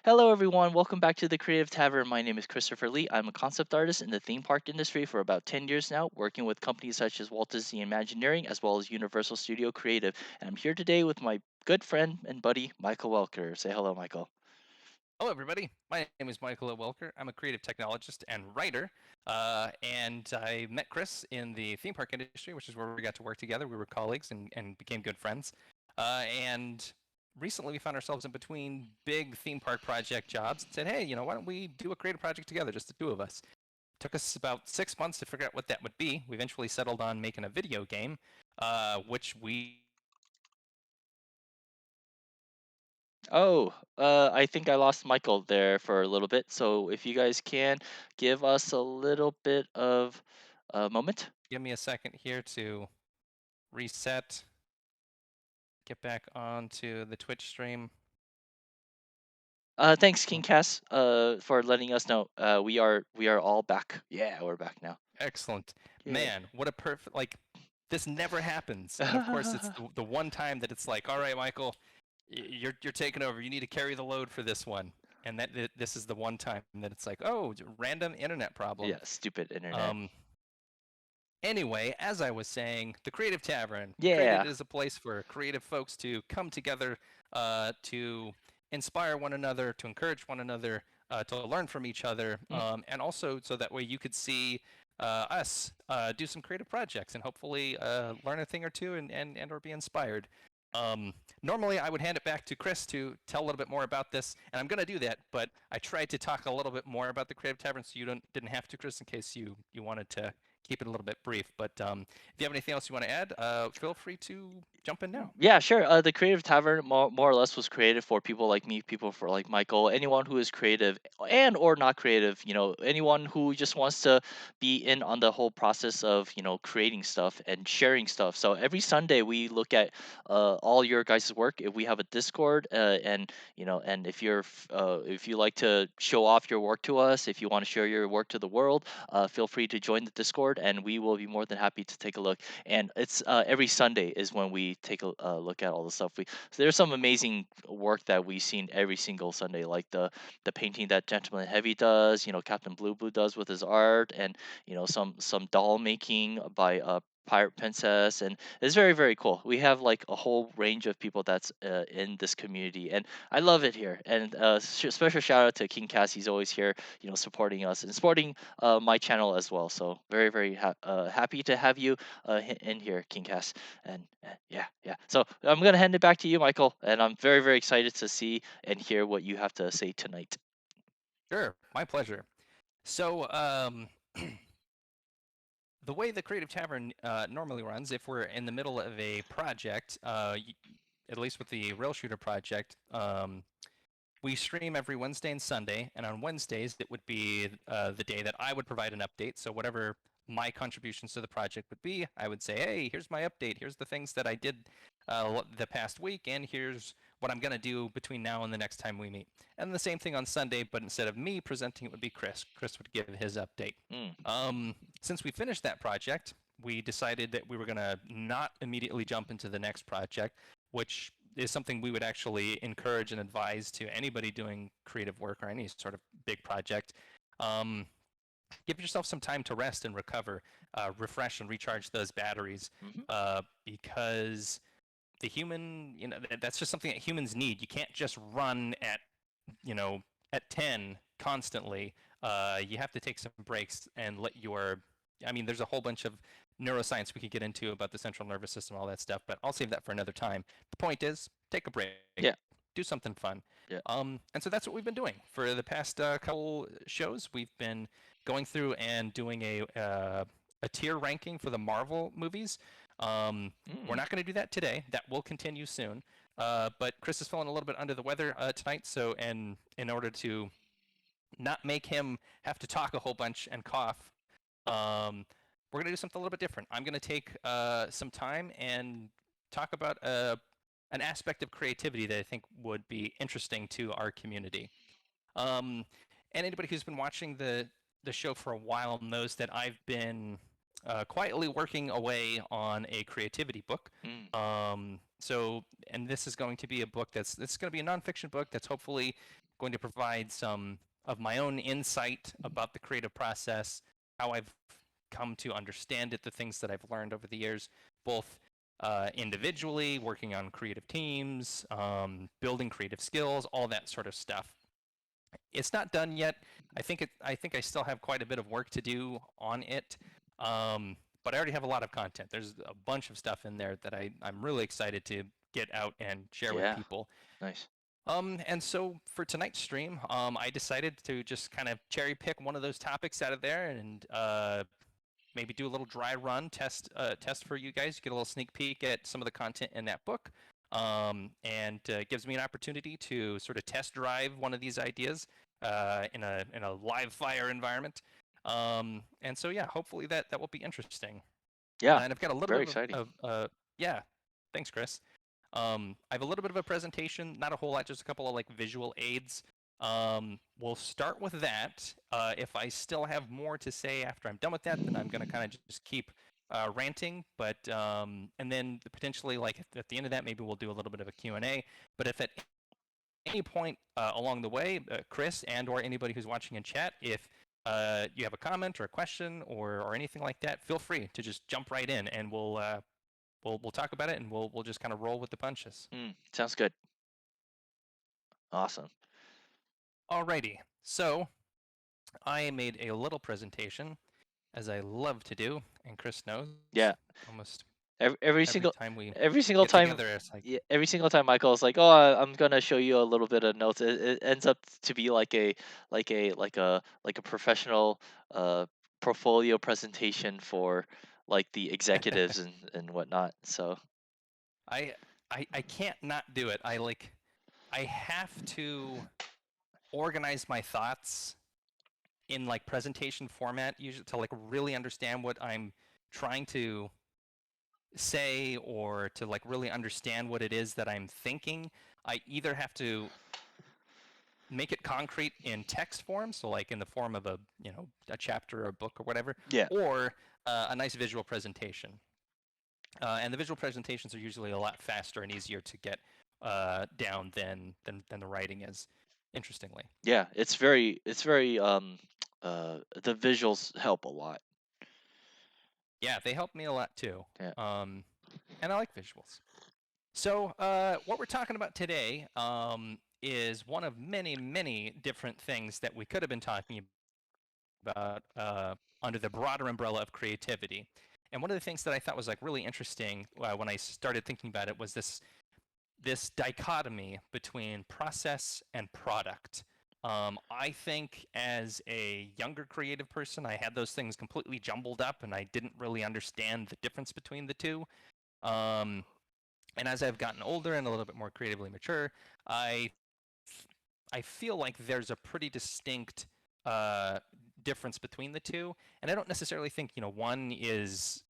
Hello, everyone. Welcome back to the Creative Tavern. My name is Christopher Lee. I'm a concept artist in the theme park industry for about 10 years now, working with companies such as Walt Disney Imagineering as well as Universal Studio Creative. And I'm here today with my good friend and buddy, Michael Welker. Say hello, Michael. Hello, everybody. My name is Michael O. Welker. I'm a creative technologist and writer, and I met Chris in the theme park industry, which is where we got to work together. We were colleagues and became good friends. And recently, we found ourselves in between big theme park project jobs and said, "Hey, why don't we do a creative project together, just the two of us?" Took us about 6 months to figure out what that would be. We eventually settled on making a video game, which we I think I lost Michael there for a little bit. So if you guys can give us a little bit of a moment. give me a second here to reset, get back onto the Twitch stream. Thanks, King Cass, for letting us know. We are all back. Yeah, we're back now. Excellent. Yeah. Man, what a perfect like this never happens. And of course it's the one time that it's like, "All right, Michael, you're taking over. You need to carry the load for this one." And this is the one time that it's like, "Oh, random internet problem." Yeah, stupid internet. Um Anyway, as I was saying, the Creative Tavern created Yeah. as a place for creative folks to come together, to inspire one another, to encourage one another, to learn from each other, Mm. and also so that way you could see us do some creative projects and hopefully learn a thing or two and or be inspired. Normally, I would hand it back to Chris to tell a little bit more about this, and I'm going to do that. But I tried to talk a little bit more about the Creative Tavern, so you didn't have to, Chris, in case you wanted to keep it a little bit brief. But if you have anything else you want to add, feel free to jump in now. Yeah, sure. The Creative Tavern more or less was created for people like me, people for like Michael, anyone who is creative and or not creative. Anyone who just wants to be in on the whole process of creating stuff and sharing stuff. So every Sunday we look at all your guys' work. If we have a Discord, and and if you like to show off your work to us, if you want to share your work to the world, feel free to join the Discord, and we will be more than happy to take a look. And it's every Sunday is when we take a look at all the stuff. So there's some amazing work that we've seen every single Sunday, like the painting that Gentleman Heavy does, Captain Blue Blue does with his art, and some doll making by Pirate Princess, and it's very very cool. We have like a whole range of people that's in this community, and I love it here. And special shout out to King Cass, he's always here, supporting us and supporting my channel as well. So very very happy to have you in here, King Cass. And yeah, yeah. So I'm gonna hand it back to you, Michael, and I'm very, very excited to see and hear what you have to say tonight. Sure, my pleasure. So, the way the Creative Tavern normally runs, if we're in the middle of a project, at least with the Rail Shooter project, we stream every Wednesday and Sunday, and on Wednesdays it would be the day that I would provide an update. So whatever my contributions to the project would be, I would say, "Hey, here's my update. Here's the things that I did the past week, and here's what I'm gonna do between now and the next time we meet." And the same thing on Sunday, but instead of me presenting, it would be Chris. Chris would give his update. Mm. Since we finished that project, we decided that we were gonna not immediately jump into the next project, which is something we would actually encourage and advise to anybody doing creative work or any sort of big project. Um, Give yourself some time to rest and recover, refresh and recharge those batteries, Hmm. because the human, that's just something that humans need. You can't just run you know, at 10 constantly. You have to take some breaks and let your, I mean, there's a whole bunch of neuroscience we could get into about the central nervous system, all that stuff, but I'll save that for another time. The point is, take a break, Yeah, do something fun. yeah. And so that's what we've been doing for the past couple shows. We've been going through and doing a tier ranking for the Marvel movies. We're Mm. not going to do that today. That will continue soon. But Chris is feeling a little bit under the weather tonight, so and in order to not make him have to talk a whole bunch and cough, um, we're gonna do something a little bit different. I'm gonna take some time and talk about an aspect of creativity that I think would be interesting to our community. Um, and anybody who's been watching the show for a while knows that I've been quietly working away on a creativity book. Mm. And this is going to be a book this is going to be a nonfiction book that's hopefully going to provide some of my own insight about the creative process, how I've come to understand it, the things that I've learned over the years, both individually, working on creative teams, building creative skills, all that sort of stuff. It's not done yet. I think I still have quite a bit of work to do on it. But I already have a lot of content. There's a bunch of stuff in there that I'm really excited to get out and share with Yeah. people. Nice. And so for tonight's stream, I decided to just kind of cherry pick one of those topics out of there and maybe do a little dry run test for you guys. Get a little sneak peek at some of the content in that book. And it gives me an opportunity to sort of test drive one of these ideas in a live fire environment. And so yeah, hopefully that will be interesting. Yeah. And I've got a little Very bit exciting. of yeah, thanks, Chris. I have a little bit of a presentation, not a whole lot, just a couple of like visual aids. We'll start with that. If I still have more to say after I'm done with that, then I'm going to kind of just keep ranting. But and then potentially, like at the end of that, maybe we'll do a little bit of a Q&A. But if at any point along the way, Chris and/or anybody who's watching in chat, if you have a comment or a question or anything like that, feel free to just jump right in, and we'll talk about it, and we'll just kind of roll with the punches. Sounds good. Awesome. Alrighty, so I made a little presentation, as I love to do, and Chris knows. Yeah. Almost Every single time we every single get time together, it's like, yeah, every single time Michael's like, "Oh, I'm gonna show you a little bit of notes," it ends up to be like a professional portfolio presentation for like the executives and whatnot. So I I can't not do it. I have to organize my thoughts in like presentation format usually to like really understand what I'm trying to say or to like really understand what it is that I'm thinking. I either have to make it concrete in text form, so like in the form of a chapter or a book or whatever, yeah, or a nice visual presentation. And the visual presentations are usually a lot faster and easier to get down than the writing is. Interestingly, yeah, it's very the visuals help a lot. yeah, they help me a lot too. Yeah. And I like visuals. So what we're talking about today is one of many, many different things that we could have been talking about under the broader umbrella of creativity. And one of the things that I thought was like really interesting when I started thinking about it was this dichotomy between process and product. I think as a younger creative person, I had those things completely jumbled up and I didn't really understand the difference between the two. And as I've gotten older and a little bit more creatively mature, I feel like there's a pretty distinct difference between the two, and I don't necessarily think one is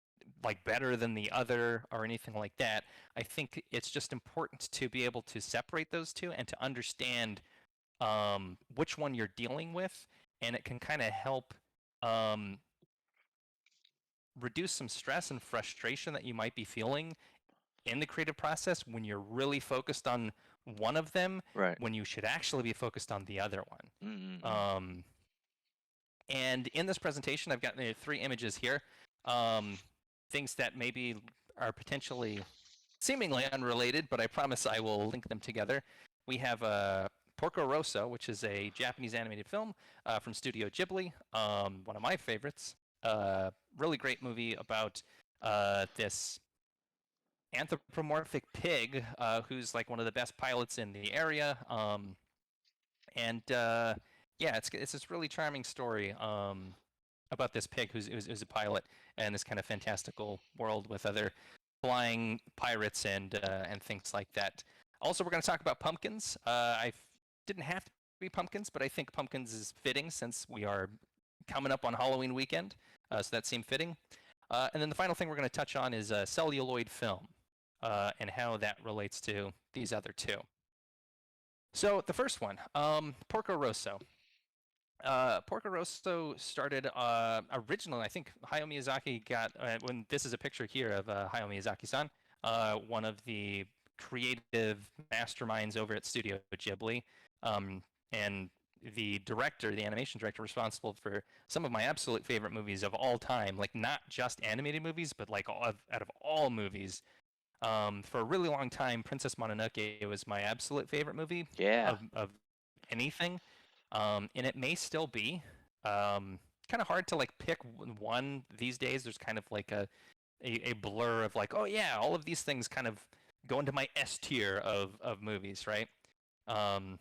like better than the other or anything like that. I think it's just important to be able to separate those two and to understand which one you're dealing with, and it can kind of help reduce some stress and frustration that you might be feeling in the creative process when you're really focused on one of them, Right. when you should actually be focused on the other one. Mm-hmm. And in this presentation, I've got 3 images here, things that maybe are potentially seemingly unrelated, but I promise I will link them together. We have Porco Rosso, which is a Japanese animated film from Studio Ghibli, one of my favorites. Really great movie about this anthropomorphic pig who's like one of the best pilots in the area. And yeah, it's this really charming story about this pig who's a pilot in this kind of fantastical world with other flying pirates and things like that. Also, we're going to talk about pumpkins. I didn't have to be pumpkins, but I think pumpkins is fitting since we are coming up on Halloween weekend, so that seemed fitting. And then the final thing we're going to touch on is celluloid film and how that relates to these other two. So the first one, Porco Rosso. Porco Rosso started originally. I think Hayao Miyazaki got when this is a picture here of Hayao Miyazaki-san, one of the creative masterminds over at Studio Ghibli, um, and the director, the animation director, responsible for some of my absolute favorite movies of all time. Like not just animated movies, but like out of all movies. For a really long time, Princess Mononoke was my absolute favorite movie Yeah. of anything, and it may still be. Kind of hard to like pick one these days. There's kind of like a blur of like, oh yeah, all of these things kind of go into my S tier of movies, right? Um,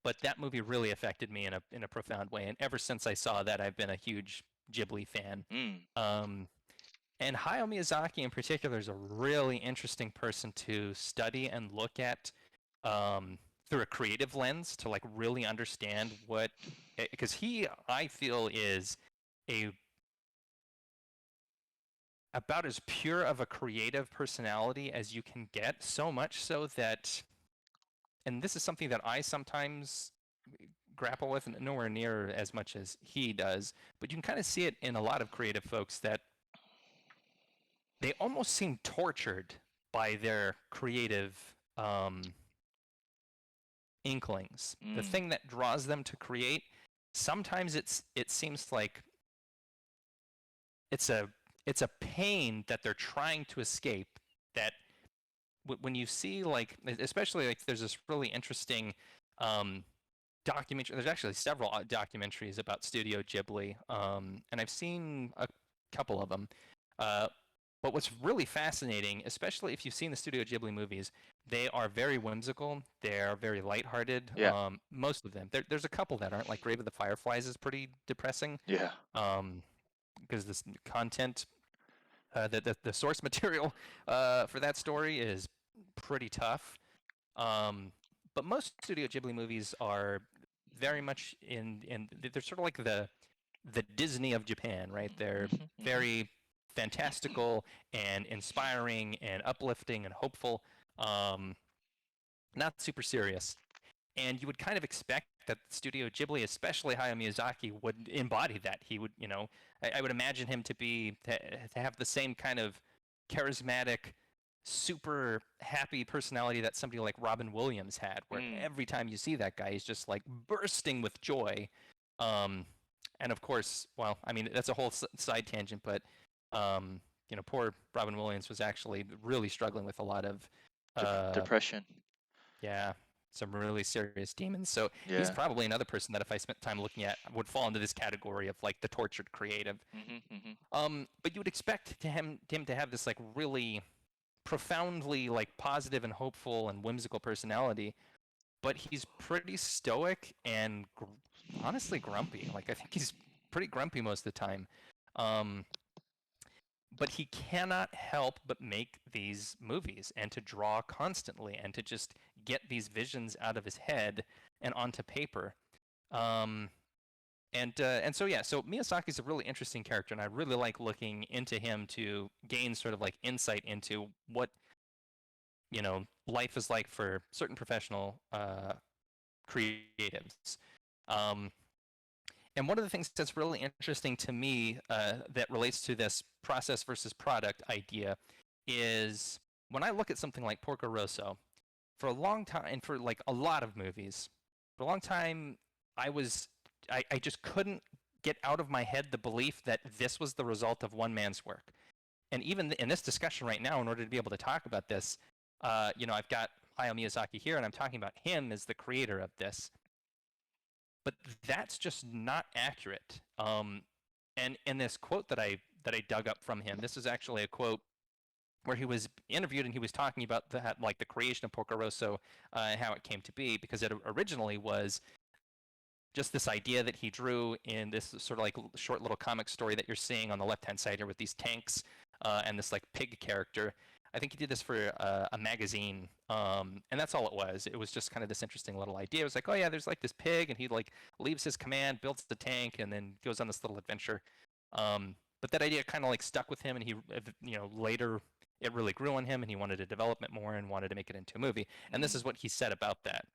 but that movie really affected me in a profound way, and ever since I saw that, I've been a huge Ghibli fan. Mm. Um, and Hayao Miyazaki in particular is a really interesting person to study and look at through a creative lens to like really understand what, because he, I feel, is a about as pure of a creative personality as you can get. So much so that, and this is something that I sometimes grapple with, and nowhere near as much as he does, but you can kind of see it in a lot of creative folks that they almost seem tortured by their creative inklings. The Mm. thing that draws them to create, sometimes it seems like it's a it's a pain that they're trying to escape. That when you see like, especially like, there's this really interesting documentary. There's actually several documentaries about Studio Ghibli, and I've seen a couple of them. Uh, but what's really fascinating, especially if you've seen the Studio Ghibli movies, they are very whimsical. They are very lighthearted. Yeah. Most of them. There's a couple that aren't. Like Grave of the Fireflies is pretty depressing. Yeah. Because this content, the source material for that story is pretty tough. But most Studio Ghibli movies are very much in they're sort of like the Disney of Japan, right? They're Mhm, mhm. very fantastical and inspiring and uplifting and hopeful, um, not super serious. And you would kind of expect that Studio Ghibli, especially Hayao Miyazaki, would embody that. He would, I would imagine him to have the same kind of charismatic, super happy personality that somebody like Robin Williams had, where Mm. every time you see that guy, he's just like bursting with joy. Um, and of course, well, I mean, that's a whole side tangent, but um, poor Robin Williams was actually really struggling with a lot of, uh, Depression. yeah, some really serious demons. So he's Yeah. probably another person that if I spent time looking at would fall into this category of like the tortured creative. Mhm, mhm. But you would expect him to have this like really profoundly like positive and hopeful and whimsical personality, but he's pretty stoic and honestly grumpy. Like I think he's pretty grumpy most of the time. Um, but he cannot help but make these movies and to draw constantly and to just get these visions out of his head and onto paper. Um, and so yeah, so Miyazaki's a really interesting character, and I really like looking into him to gain sort of like insight into what life is like for certain professional creatives. Um, and one of the things that's really interesting to me that relates to this process versus product idea is when I look at something like Porco Rosso, for a long time, and for like a lot of movies, for a long time, I just couldn't get out of my head the belief that this was the result of one man's work. And even in this discussion right now, in order to be able to talk about this, I've got Hayao Miyazaki here, and I'm talking about him as the creator of this. But that's just not accurate. And in this quote that I dug up from him, this is actually a quote where he was interviewed and he was talking about that, like the creation of Porco Rosso and how it came to be, because it originally was just this idea that he drew in this sort of like short little comic story that you're seeing on the left-hand side here with these tanks and this like pig character. I think he did this for a magazine, and that's all it was. It was just kind of this interesting little idea. It was like, oh yeah, there's like this pig, and he like leaves his command, builds the tank, and then goes on this little adventure. But that idea kind of like stuck with him, and he, later it really grew on him, and he wanted to develop it more and wanted to make it into a movie. And this Mm. is what he said about that.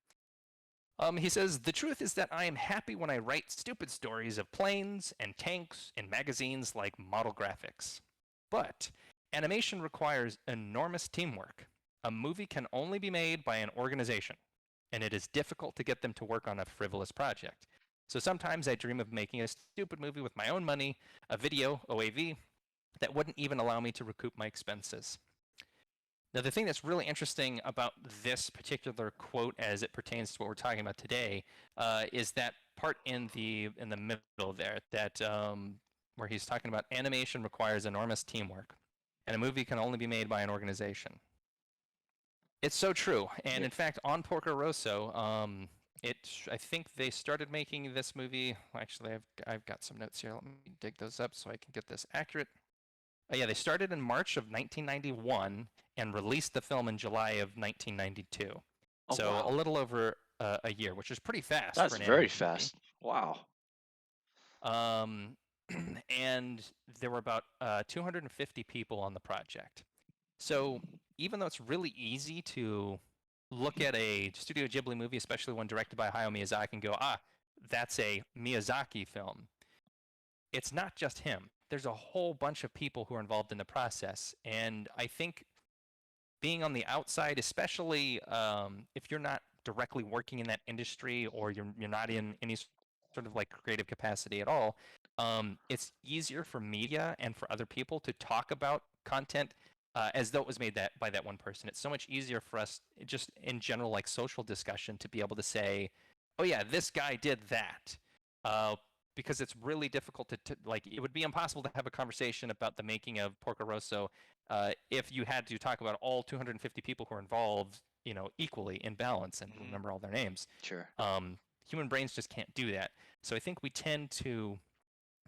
He says, the truth is that I am happy when I write stupid stories of planes and tanks in magazines like Model Graphics. But animation requires enormous teamwork. A movie can only be made by an organization, and it is difficult to get them to work on a frivolous project. So sometimes I dream of making a stupid movie with my own money, a video, OAV, that wouldn't even allow me to recoup my expenses. Now, the thing that's really interesting about this particular quote, as it pertains to what we're talking about today, is that part in the middle there, that where he's talking about animation requires enormous teamwork, and a movie can only be made by an organization. It's so true, and Yeah. in fact, on Porco Rosso, I think they started making this movie. Actually, I've got some notes here. Let me dig those up so I can get this accurate. Yeah, they started in March of 1991 and released the film in July of 1992. Oh So a wow, little over a year, which is pretty fast for that's an very animated movie. fast. Wow. Um, and there were about 250 people on the project. So even though it's really easy to look at a Studio Ghibli movie, especially one directed by Hayao Miyazaki, and go, that's a Miyazaki film, it's not just him. There's a whole bunch of people who are involved in the process. And I think being on the outside, especially if you're not directly working in that industry or you're not in any sort of like creative capacity at all, it's easier for media and for other people to talk about content as though it was made that by that one person. It's so much easier for us, just in general, like social discussion, to be able to say, "Oh yeah, this guy did that," because it's really difficult to like. It would be impossible to have a conversation about the making of Porco Rosso if you had to talk about all 250 people who are involved, equally in balance and Hmm. remember all their names. Sure. Human brains just can't do that. So I think we tend to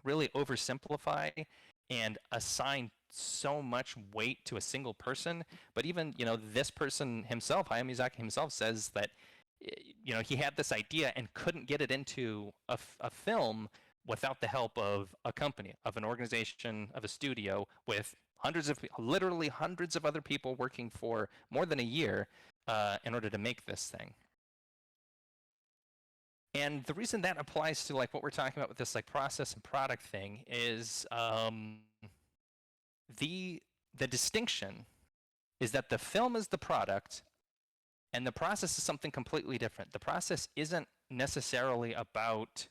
really oversimplify and assign so much weight to a single person. But even, this person himself, Hayao Miyazaki himself, says that, he had this idea and couldn't get it into a film without the help of a company, of an organization, of a studio with literally hundreds of other people working for more than a year in order to make this thing. And the reason that applies to like what we're talking about with this like process and product thing is the distinction is that the film is the product and the process is something completely different. The process isn't necessarily about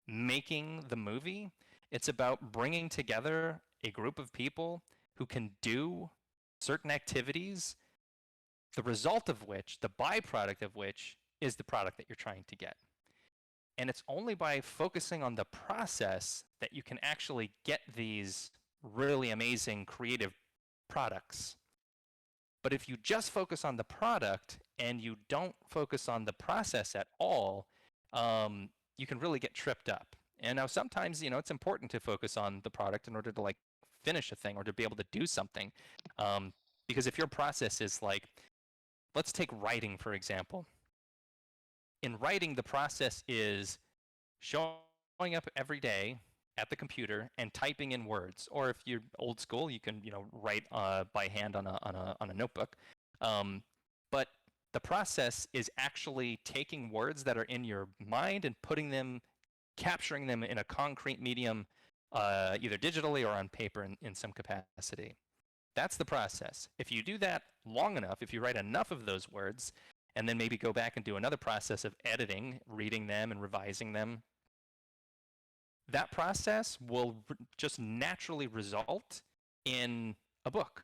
making the movie. It's about bringing together a group of people who can do certain activities, the result of which, the byproduct of which, is the product that you're trying to get. And it's only by focusing on the process that you can actually get these really amazing creative products. But if you just focus on the product and you don't focus on the process at all, you can really get tripped up. And now sometimes, it's important to focus on the product in order to like finish a thing or to be able to do something. Because if your process is like, let's take writing, for example. In writing, the process is showing up every day at the computer and typing in words. Or if you're old school, you can write by hand on a notebook. But the process is actually taking words that are in your mind and capturing them in a concrete medium, either digitally or on paper in some capacity. That's the process. If you do that long enough, if you write enough of those words, and then maybe go back and do another process of editing, reading them and revising them, that process will just naturally result in a book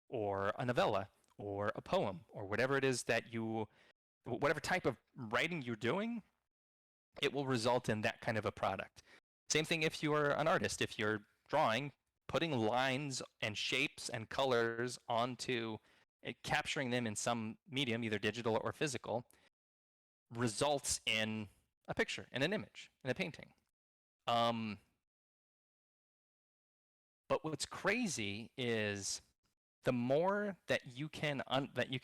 or a novella or a poem or whatever it is that whatever type of writing you're doing, it will result in that kind of a product. Same thing if you're an artist, if you're drawing, putting lines and shapes and colors onto capturing them in some medium, either digital or physical, results in a picture, in an image, in a painting. But what's crazy is the more that you can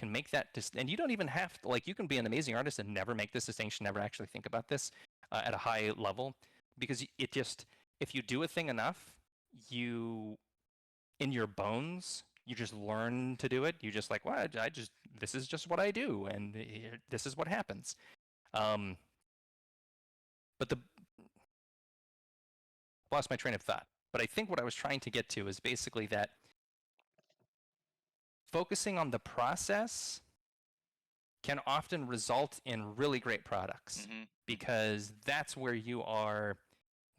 make that and you don't even have to, like, you can be an amazing artist and never make this distinction, never actually think about this at a high level, because it just, if you do a thing enough, you, in your bones, you just learn to do it. You just like, well, this is just what I do, and this is what happens. But the lost my train of thought. But I think what I was trying to get to is basically that focusing on the process can often result in really great products because that's where you are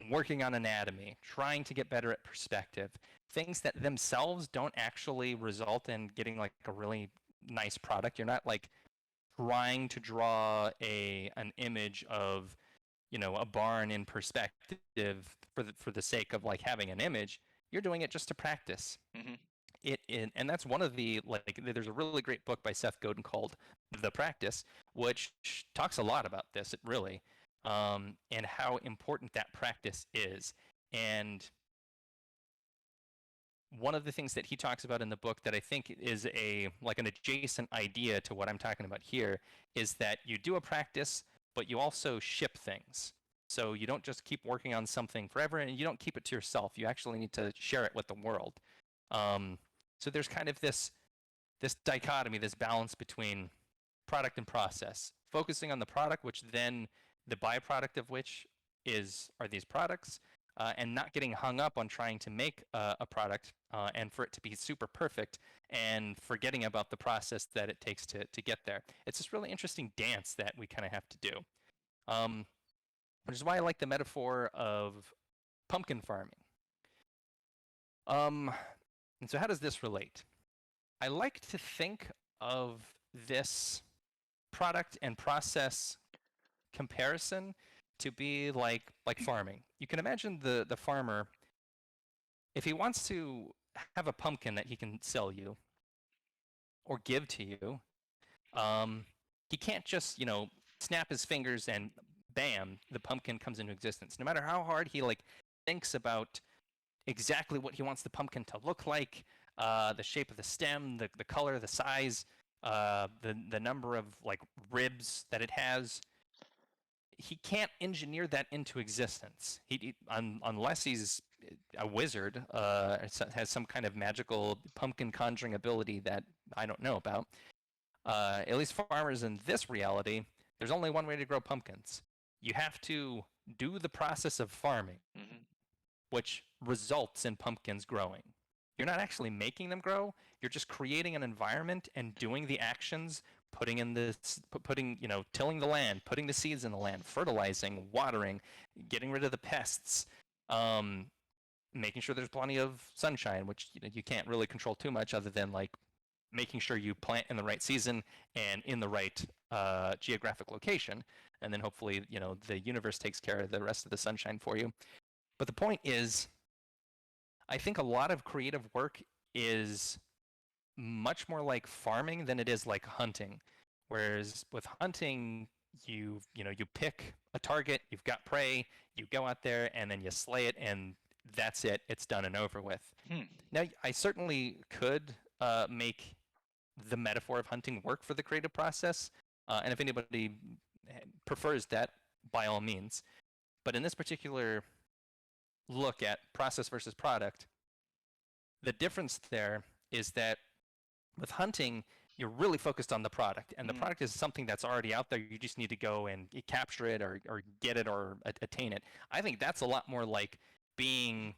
working on anatomy, trying to get better at perspective, things that themselves don't actually result in getting like a really nice product. You're not like trying to draw an image of, you know, a barn in perspective for the sake of like having an image. You're doing it just to practice. And that's one of the, like, there's a really great book by Seth Godin called The Practice, which talks a lot about this, it really, and how important that practice is. And one of the things that he talks about in the book that I think is like an adjacent idea to what I'm talking about here is that you do a practice, but you also ship things. So you don't just keep working on something forever, and you don't keep it to yourself. You actually need to share it with the world. So there's kind of this dichotomy, this balance between product and process. Focusing on the product, which then the byproduct of which are these products, and not getting hung up on trying to make a product and for it to be super perfect, and forgetting about the process that it takes to get there. It's this really interesting dance that we kind of have to do, which is why I like the metaphor of pumpkin farming. And so how does this relate? I like to think of this product and process comparison to be like farming. You can imagine the farmer, if he wants to have a pumpkin that he can sell you or give to you, he can't just, you know, snap his fingers and bam, the pumpkin comes into existence. No matter how hard he like thinks about exactly what he wants the pumpkin to look like, the shape of the stem, the color, the size, the number of like ribs that it has. He can't engineer that into existence. Unless he's a wizard, has some kind of magical pumpkin conjuring ability that I don't know about. At least farmers in this reality, there's only one way to grow pumpkins. You have to do the process of farming, which results in pumpkins growing. You're not actually making them grow. You're just creating an environment and doing the actions, tilling the land, putting the seeds in the land, fertilizing, watering, getting rid of the pests, making sure there's plenty of sunshine, which you can't really control too much other than like making sure you plant in the right season and in the right geographic location. And then hopefully, the universe takes care of the rest of the sunshine for you. But the point is, I think a lot of creative work is much more like farming than it is like hunting. Whereas with hunting, you pick a target, you've got prey, you go out there and then you slay it, and that's it. It's done and over with. Now, I certainly could make the metaphor of hunting work for the creative process, and if anybody prefers that, by all means. But in this particular look at process versus product, the difference there is that with hunting, you're really focused on the product, and the product is something that's already out there. You just need to go and capture it or get it or attain it. I think that's a lot more like being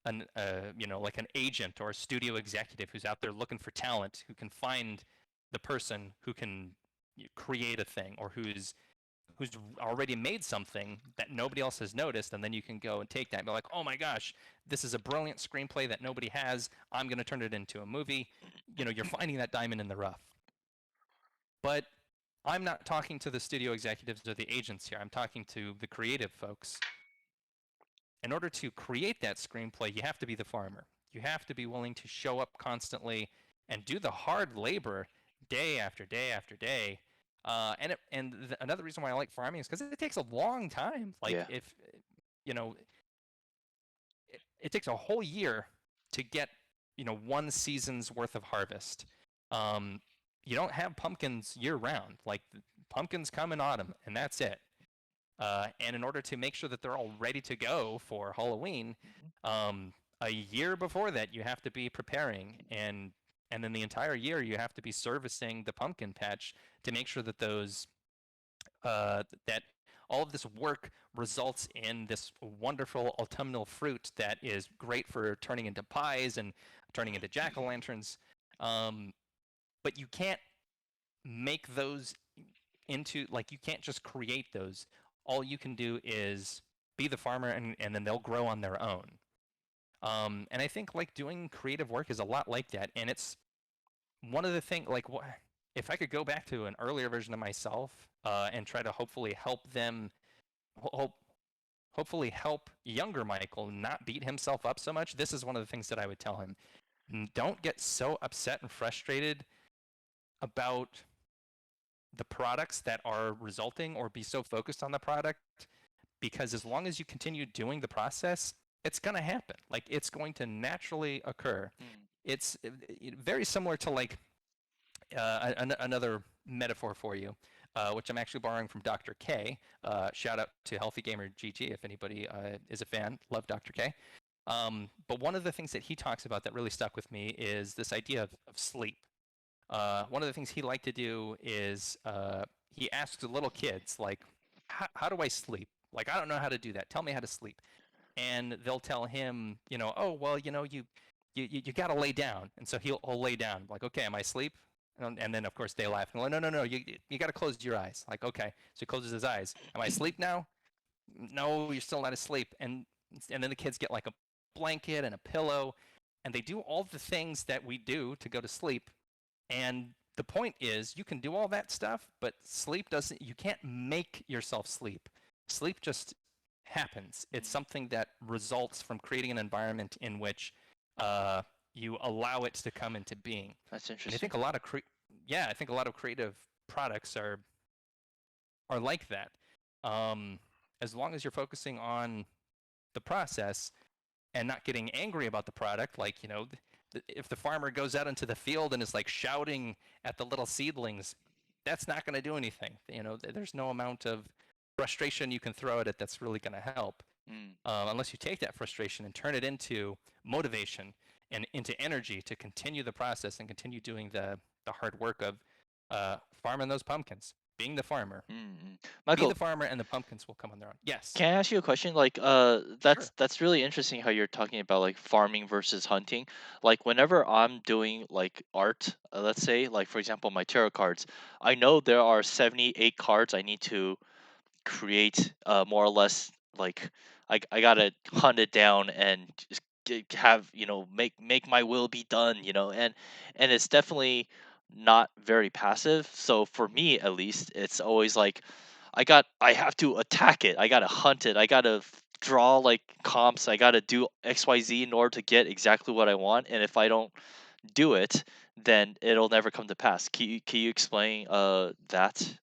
like an agent or a studio executive who's out there looking for talent, who can find the person who can create a thing, or who's already made something that nobody else has noticed, and then you can go and take that and be like, oh my gosh, this is a brilliant screenplay that nobody has. I'm going to turn it into a movie. You're finding that diamond in the rough. But I'm not talking to the studio executives or the agents here. I'm talking to the creative folks. In order to create that screenplay, you have to be the farmer. You have to be willing to show up constantly and do the hard labor day after day after day. Another reason why I like farming is because it takes a long time. It takes a whole year to get one season's worth of harvest. You don't have pumpkins year round. Like, pumpkins come in autumn, and that's it. And in order to make sure that they're all ready to go for Halloween, a year before that you have to be preparing, and then the entire year you have to be servicing the pumpkin patch to make sure that those that all of this work results in this wonderful autumnal fruit that is great for turning into pies and turning into jack-o'-lanterns. But you can't make those into, like, you can't just create those. All you can do is be the farmer, and then they'll grow on their own. And I think like doing creative work is a lot like that. And it's one of the things, like, if I could go back to an earlier version of myself and try to hopefully help them, hopefully help younger Michael not beat himself up so much, this is one of the things that I would tell him. Don't get so upset and frustrated about the products that are resulting, or be so focused on the product, because as long as you continue doing the process, it's going to happen. Like, it's going to naturally occur. Mm. It's very similar to like another metaphor for you, which I'm actually borrowing from Dr. K. Shout out to Healthy Gamer GG if anybody is a fan. Love Dr. K. But one of the things that he talks about that really stuck with me is this idea of sleep. One of the things he liked to do is he asks the little kids, like, how do I sleep? Like, I don't know how to do that. Tell me how to sleep. And they'll tell him, oh, well, you got to lay down. And so he'll lay down, like, okay, am I asleep? And then, of course, they laugh and go, no, you got to close your eyes. Like, okay. So he closes his eyes. Am I asleep now? No, you're still not asleep. And then the kids get like a blanket and a pillow, and they do all the things that we do to go to sleep. And the point is, you can do all that stuff, but sleep doesn't, you can't make yourself sleep. Sleep just happens. It's something that results from creating an environment in which you allow it to come into being. That's And I interesting. think a lot of I think a lot of creative products are like that. As long as you're focusing on the process and not getting angry about the product, like, if the farmer goes out into the field and is like shouting at the little seedlings, that's not going to do anything. There's no amount of frustration you can throw at it that's really going to help, Mm. unless you take that frustration and turn it into motivation and into energy to continue the process and continue doing the hard work of farming those pumpkins, being the farmer. Mm. Be Michael, the farmer, and the pumpkins will come on their own. Yes. can I ask you a question? Like, Sure. that's really interesting how you're talking about like farming versus hunting. Like, whenever I'm doing like art, let's say, like for example, my tarot cards, I know there are 78 cards I need to create, more or less. Like, I gotta hunt it down and just have, make my will be done, and it's definitely not very passive. So for me, at least, it's always like I have to attack it. I gotta hunt it. I gotta draw like comps. I gotta do XYZ in order to get exactly what I want. And if I don't do it, then it'll never come to pass. Can you explain that?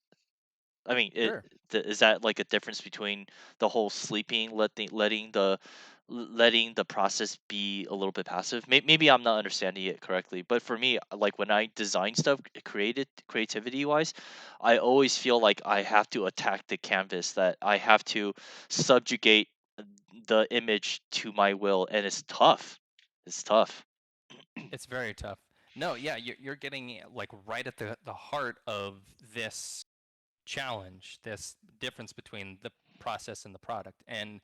I mean, Sure. is that like a difference between the whole sleeping, letting the process be a little bit passive? Maybe I'm not understanding it correctly, but for me, like when I design stuff, creativity wise, I always feel like I have to attack the canvas, that I have to subjugate the image to my will, and it's tough. It's tough. It's very tough. No, yeah, you're getting like right at the heart of this challenge, this difference between the process and the product. And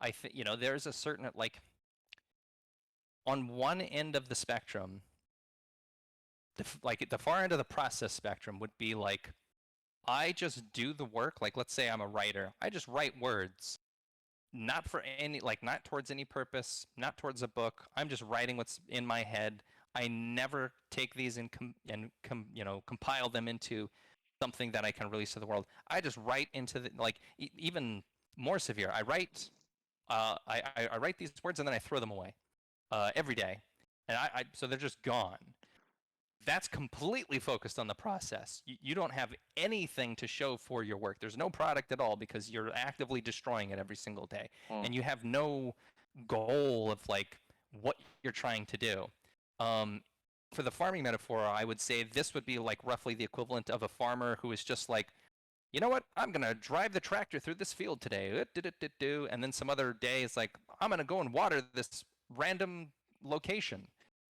I think, there's a certain, like, on one end of the spectrum, like the far end of the process spectrum would be like, I just do the work. Like, let's say I'm a writer, I just write words, not for any, like, not towards any purpose, not towards a book. I'm just writing what's in my head. I never take these and compile them into something that I can release to the world. I just write into the, like, even more severe. I write, I write these words and then I throw them away every day, and so they're just gone. That's completely focused on the process. You don't have anything to show for your work. There's no product at all because you're actively destroying it every single day, Mm. and you have no goal of like what you're trying to do. Um, for the farming metaphor, I would say this would be like roughly the equivalent of a farmer who is just like, you know what? I'm gonna drive the tractor through this field today. And then some other day it's like, I'm gonna go and water this random location.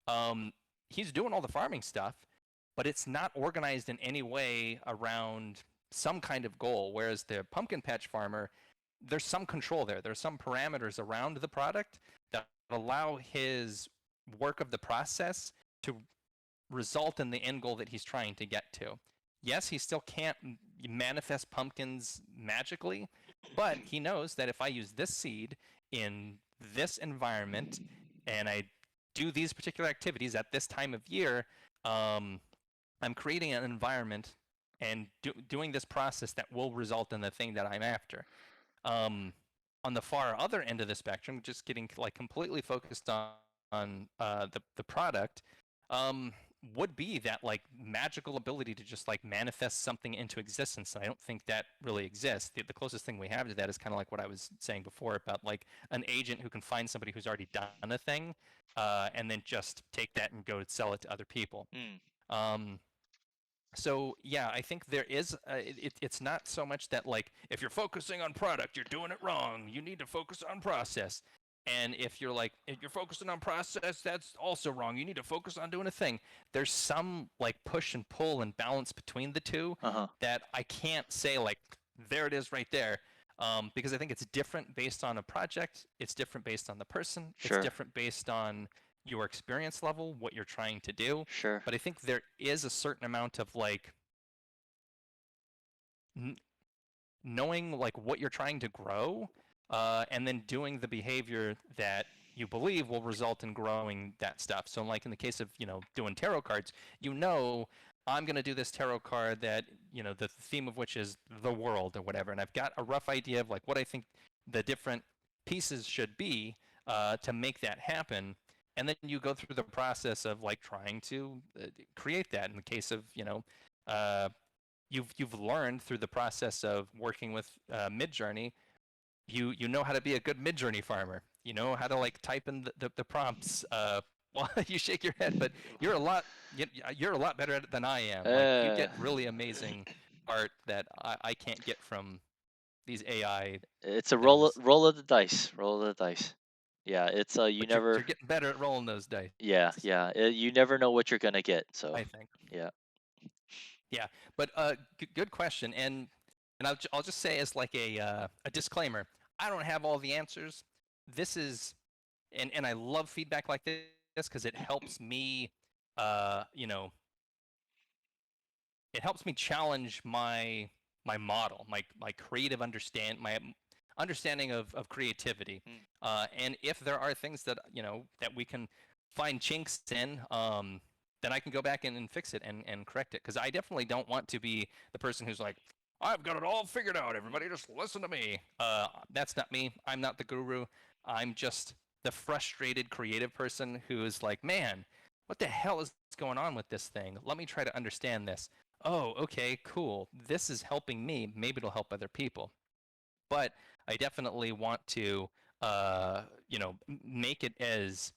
Um, he's doing all the farming stuff, but it's not organized in any way around some kind of goal, whereas the pumpkin patch farmer, there's some control there. There's some parameters around the product that allow his work of the process to result in the end goal that he's trying to get to. Yes, he still can't manifest pumpkins magically, but he knows that if I use this seed in this environment and I do these particular activities at this time of year, um, I'm creating an environment and doing this process that will result in the thing that I'm after. Um, on the far other end of the spectrum, just getting like completely focused on the product, um, would be that like magical ability to just like manifest something into existence. And I don't think that really exists. The closest thing we have to that is kind of like what I was saying before about like an agent who can find somebody who's already done a thing, and then just take that and go sell it to other people. Mm. Um, so yeah, I think there is it's not so much that like if you're focusing on product you're doing it wrong, you need to focus on process. And if you're like if you're focusing on process, that's also wrong, you need to focus on doing a thing. There's some like push and pull and balance between the two Uh-huh. that I can't say like there it is right there, because I think it's different based on a project, it's different based on the person, it's Sure. different based on your experience level, what you're trying to do. Sure. But I think there is a certain amount of like n- knowing like what you're trying to grow, and then doing the behavior that you believe will result in growing that stuff. So like in the case of, doing tarot cards, I'm going to do this tarot card that, the theme of which is the world or whatever. And I've got a rough idea of like what I think the different pieces should be, to make that happen. And then you go through the process of like trying to create that. In the case of, uh, you've learned through the process of working with Midjourney, you know how to be a good Midjourney farmer. You know how to like type in the prompts. Well, you shake your head, but you're a lot better at it than I am. Like you Uh, get really amazing art that I can't get from these AI it's a things. roll of the dice. Roll of the dice. Yeah, it's you But you're never. getting better at rolling those dice, Yeah, yeah. You never know what you're gonna get. So I think. yeah. Yeah, but good question, and I'll just say as like a disclaimer, I don't have all the answers. This is and I love feedback like this because it helps me, uh, you know, it helps me challenge my model, my creative my understanding of creativity. Mm. And if there are things that that we can find chinks in, then I can go back and fix it and correct it. Because I definitely don't want to be the person who's like, I've got it all figured out. Everybody just listen to me. That's not me. I'm not the guru. I'm just the frustrated creative person who is like, man, what the hell is going on with this thing? Let me try to understand this. Oh, okay, cool. This is helping me. Maybe it'll help other people. But I definitely want to, make it as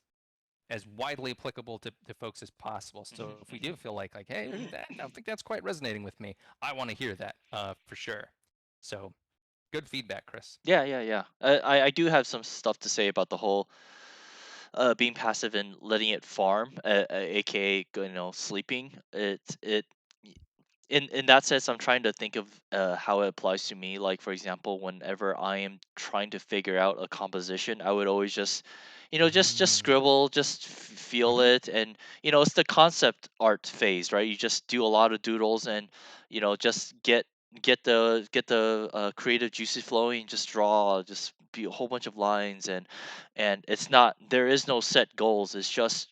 widely applicable to folks as possible. So if we do feel like, hey, I don't think that's quite resonating with me, I want to hear that, for sure. So good feedback, Chris. Yeah, yeah, yeah. I do have some stuff to say about the whole being passive and letting it farm, aka sleeping. It in that sense, I'm trying to think of how it applies to me. Like for example, whenever I am trying to figure out a composition, I would always just, just Mm. scribble, just feel Mm-hmm. it, and it's the concept art phase, right? You just do a lot of doodles, and just get the creative juices flowing. Just draw, just be a whole bunch of lines, and it's not there is no set goals. It's just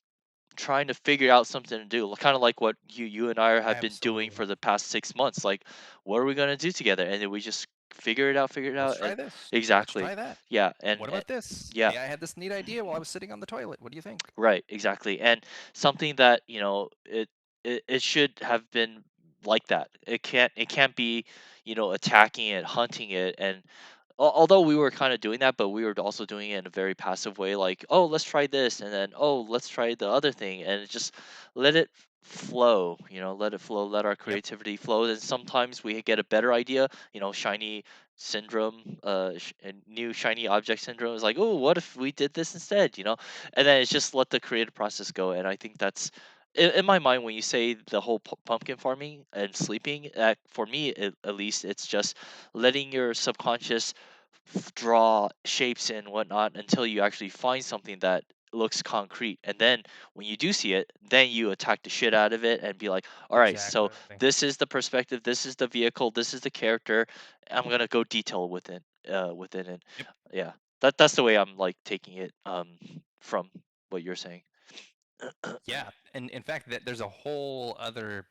trying to figure out something to do, kind of like what you and I have been doing Absolutely. for the past 6 months. Like, what are we gonna do together? And then we just figure it Let's out. try this. Let's Exactly. try that. Yeah, What about this? yeah, Hey, I had this neat idea while I was sitting on the toilet. What do you think? right, exactly. And something that it should have been like that. It can't be attacking it, hunting it, and although we were kind of doing that, but we were also doing it in a very passive way, like, oh, let's try this, and then, oh, let's try the other thing, and just let it flow, let it flow, let our Yep. creativity flow. And sometimes we get a better idea, shiny syndrome, and new shiny object syndrome is like, oh, what if we did this instead, and then it's just let the creative process go. And I think that's in my mind, when you say the whole pumpkin farming and sleeping, for me at least, it's just letting your subconscious draw shapes and whatnot until you actually find something that looks concrete. And then when you do see it, then you attack the shit out of it and be like, all right, so Exactly. this is the perspective, this is the vehicle, this is the character. I'm gonna go detail within it. Yep. Yeah. That's the way I'm like taking it from what you're saying. Yeah, and in fact, that there's a whole other,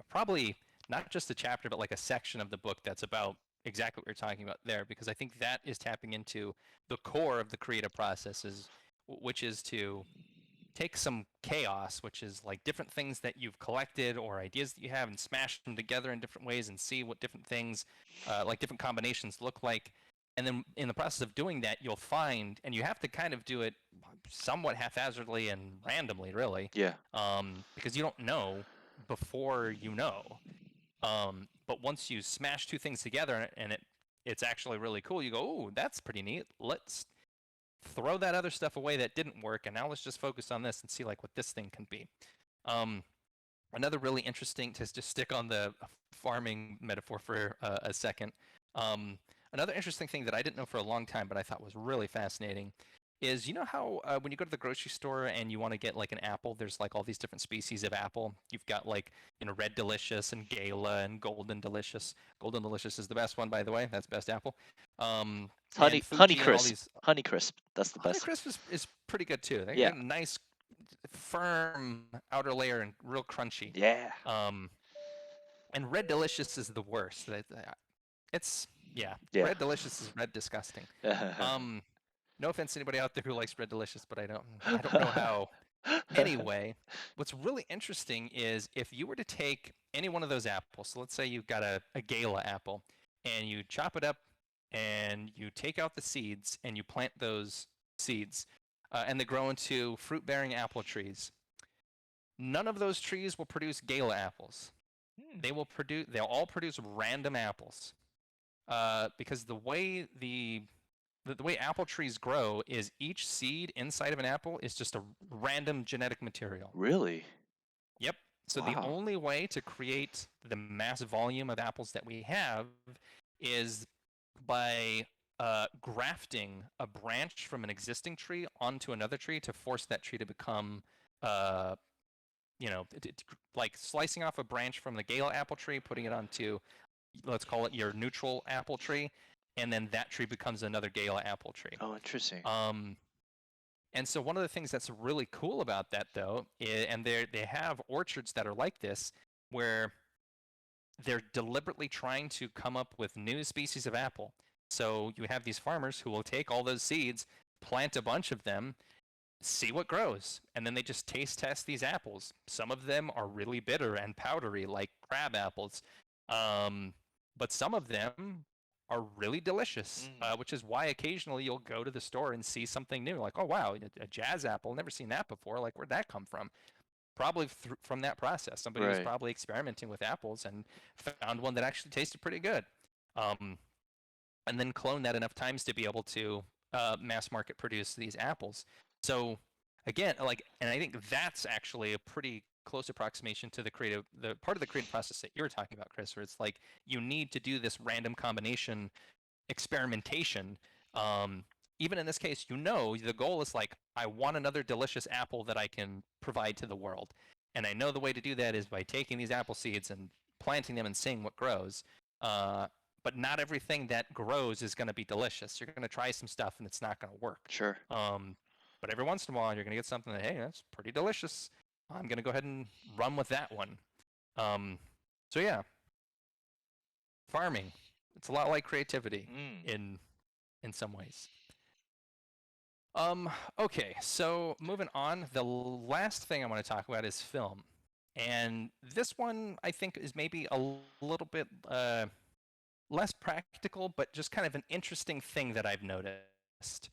probably not just a chapter, but like a section of the book that's about exactly what you're talking about there, because I think that is tapping into the core of the creative process, which is to take some chaos, which is like different things that you've collected or ideas that you have, and smash them together in different ways and see what different things, like different combinations, look like. And then in the process of doing that, you'll find, and you have to kind of do it somewhat haphazardly and randomly, really, Yeah. because you don't know before you know. But once you smash two things together and it's actually really cool, you go, "Oh, that's pretty neat. Let's throw that other stuff away that didn't work, and now let's just focus on this and see like what this thing can be." Um, Another really interesting, to just stick on the farming metaphor for a second. Um, Another interesting thing that I didn't know for a long time, but I thought was really fascinating, is how when you go to the grocery store and you want to get like an apple, there's like all these different species of apple. You've got like Red Delicious and Gala and Golden Delicious. Golden Delicious is the best one, by the way. That's best apple. And Honey Fuji and all crisp. these. Honey crisp. That's the best. Honeycrisp is pretty good too. They Yeah. got a nice, firm outer layer and real crunchy. Yeah. Um, and Red Delicious is the worst. It's yeah, Yeah. Red Delicious is red disgusting. Um, no offense to anybody out there who likes Red Delicious, but I don't know how. Anyway, what's really interesting is if you were to take any one of those apples, so let's say you've got a Gala apple, and you chop it up and you take out the seeds and you plant those seeds, and they grow into fruit-bearing apple trees. None of those trees will produce Gala apples. Hmm. They'll all produce random apples, because the way apple trees grow is each seed inside of an apple is just a random genetic material. Really? Yep. So the Wow. only way to create the mass volume of apples that we have is by grafting a branch from an existing tree onto another tree to force that tree to become, uh, like slicing off a branch from the Gala apple tree, putting it onto, let's call it your neutral apple tree, and then that tree becomes another Gala apple tree. Oh, interesting. Um, and so one of the things that's really cool about that, though, and they have orchards that are like this, where they're deliberately trying to come up with new species of apple. So you have these farmers who will take all those seeds, plant a bunch of them, see what grows, and then they just taste test these apples. Some of them are really bitter and powdery, like crab apples, but some of them are really delicious, Mm. which is why occasionally you'll go to the store and see something new, like, oh wow, a jazz apple, never seen that before. Like, where'd that come from? Probably from that process. Somebody was Right. probably experimenting with apples and found one that actually tasted pretty good, um, and then clone that enough times to be able to mass market produce these apples. So again, like, and I think that's actually a pretty close approximation to the part of the creative process that you're talking about, Chris, where it's like you need to do this random combination experimentation. Um, Even in this case, the goal is like, I want another delicious apple that I can provide to the world. And I know the way to do that is by taking these apple seeds and planting them and seeing what grows. But not everything that grows is going to be delicious. You're going to try some stuff and it's not going to work. Sure. But every once in a while, you're going to get something that, hey, that's pretty delicious. I'm going to go ahead and run with that one. Um, so yeah, farming. It's a lot like creativity Mm. in some ways. Okay, so moving on, the last thing I want to talk about is film. And this one I think is maybe a little bit less practical, but just kind of an interesting thing that I've noticed.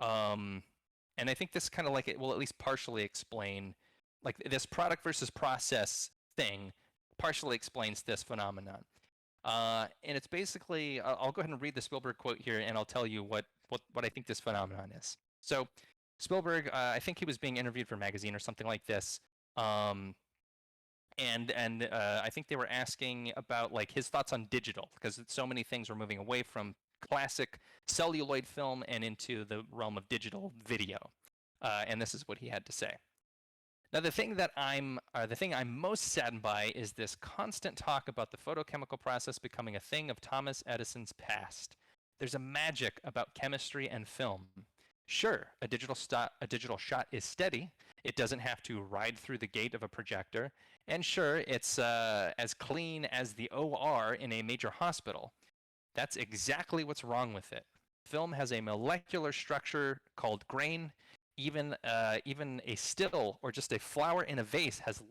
Um, and I think this kind of like it will at least partially explain, like, this product versus process thing partially explains this phenomenon. And it's basically, I'll go ahead and read the Spielberg quote here, and I'll tell you what I think this phenomenon is. So Spielberg, I think he was being interviewed for a magazine or something like this, And I think they were asking about like his thoughts on digital because so many things were moving away from classic celluloid film and into the realm of digital video. And this is what he had to say. Now, the thing I'm most saddened by is this constant talk about the photochemical process becoming a thing of Thomas Edison's past. There's a magic about chemistry and film. Sure, a digital shot is steady. It doesn't have to ride through the gate of a projector. And sure, it's as clean as the OR in a major hospital. That's exactly what's wrong with it. Film has a molecular structure called grain. Even a still or just a flower in a vase has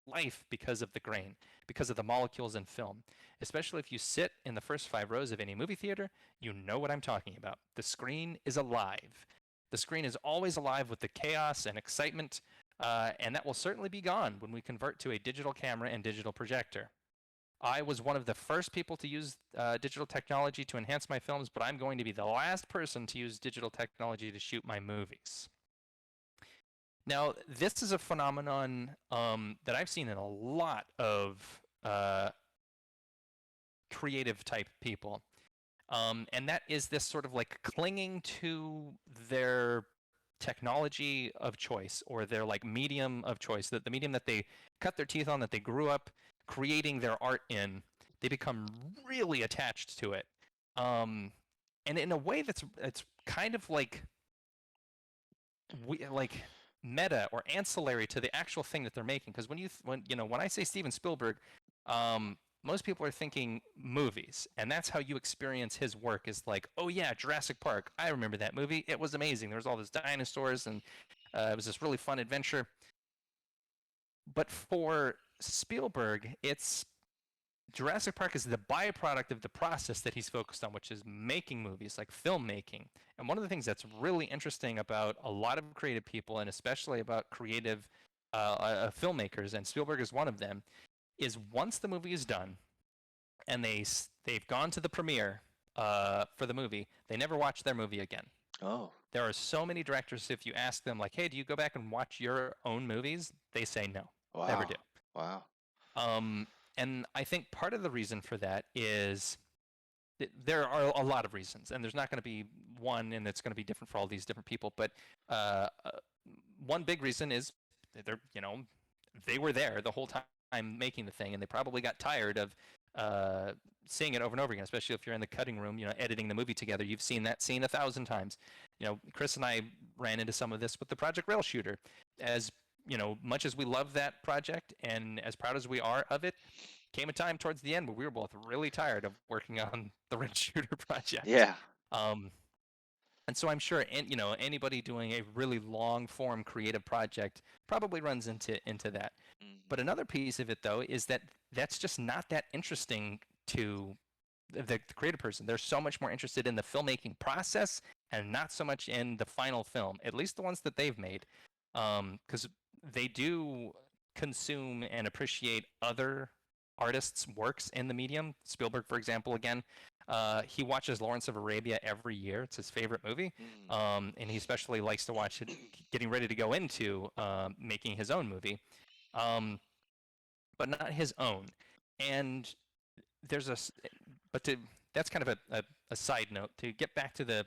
life because of the grain, because of the molecules in film. Especially if you sit in the first 5 rows of any movie theater, you know what I'm talking about. The screen is alive. The screen is always alive with the chaos and excitement, and that will certainly be gone when we convert to a digital camera and digital projector. I was one of the first people to use digital technology to enhance my films, but I'm going to be the last person to use digital technology to shoot my movies. Now, this is a phenomenon that I've seen in a lot of creative type people. And that is this sort of like clinging to their technology of choice or their like medium of choice, that the medium that they cut their teeth on, that they grew up creating their art in, they become really attached to it. And in a way that's it's kind of like meta or ancillary to the actual thing that they're making. Because when I say Steven Spielberg, most people are thinking movies, and that's how you experience his work. Is like, oh yeah, Jurassic Park. I remember that movie. It was amazing. There was all these dinosaurs, and it was this really fun adventure. But for Spielberg, it's Jurassic Park is the byproduct of the process that he's focused on, which is making movies, like filmmaking. And one of the things that's really interesting about a lot of creative people, and especially about creative filmmakers, and Spielberg is one of them, is once the movie is done and they've gone to the premiere for the movie, they never watch their movie again. Oh. There are so many directors, if you ask them, like, hey, do you go back and watch your own movies? They say no. Wow. Never do. Wow. And I think part of the reason for that is there are a lot of reasons, and there's not going to be one, and it's going to be different for all these different people. But one big reason is they were there the whole time making the thing, and they probably got tired of seeing it over and over again. Especially if you're in the cutting room, editing the movie together, you've seen that scene 1,000 times. Chris and I ran into some of this with the Project Rail Shooter. As much as we love that project and as proud as we are of it, came a time towards the end where we were both really tired of working on the Rail Shooter project. Yeah. And so I'm sure, anybody doing a really long form creative project probably runs into that. But another piece of it, though, is that that's just not that interesting to the creative person. They're so much more interested in the filmmaking process and not so much in the final film, at least the ones that they've made. Because they do consume and appreciate other artists' works in the medium. Spielberg, for example, again, he watches Lawrence of Arabia every year. It's his favorite movie. And he especially likes to watch it getting ready to go into making his own movie, but not his own. And that's kind of a side note. To get back to the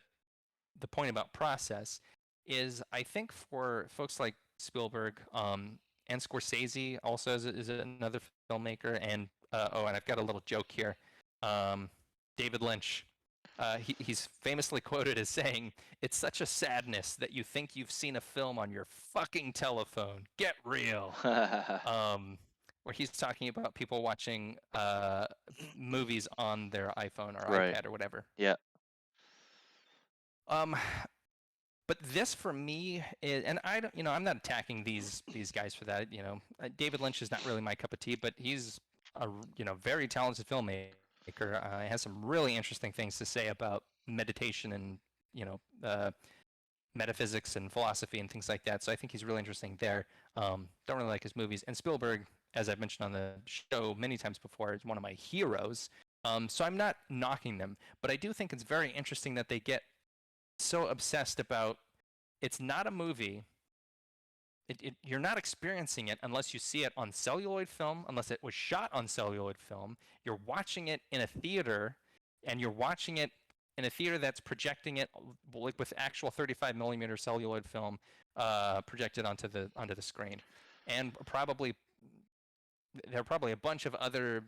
point about process, is I think for folks like Spielberg and Scorsese also is another filmmaker, and and I've got a little joke here. David Lynch, he's famously quoted as saying, "It's such a sadness that you think you've seen a film on your fucking telephone. Get real." Where he's talking about people watching movies on their iPhone or Right. iPad or whatever. Yeah. But this for me is, and I don't, I'm not attacking these guys for that. David Lynch is not really my cup of tea, but he's a very talented filmmaker. He has some really interesting things to say about meditation and metaphysics and philosophy and things like that. So I think he's really interesting there. Don't really like his movies. And Spielberg, as I've mentioned on the show many times before, is one of my heroes. So I'm not knocking them, but I do think it's very interesting that they get so obsessed about, it's not a movie, you're not experiencing it unless you see it on celluloid film, unless it was shot on celluloid film. You're watching it in a theater, and you're watching it in a theater that's projecting it like with actual 35 millimeter celluloid film projected onto the screen, and probably there are probably a bunch of other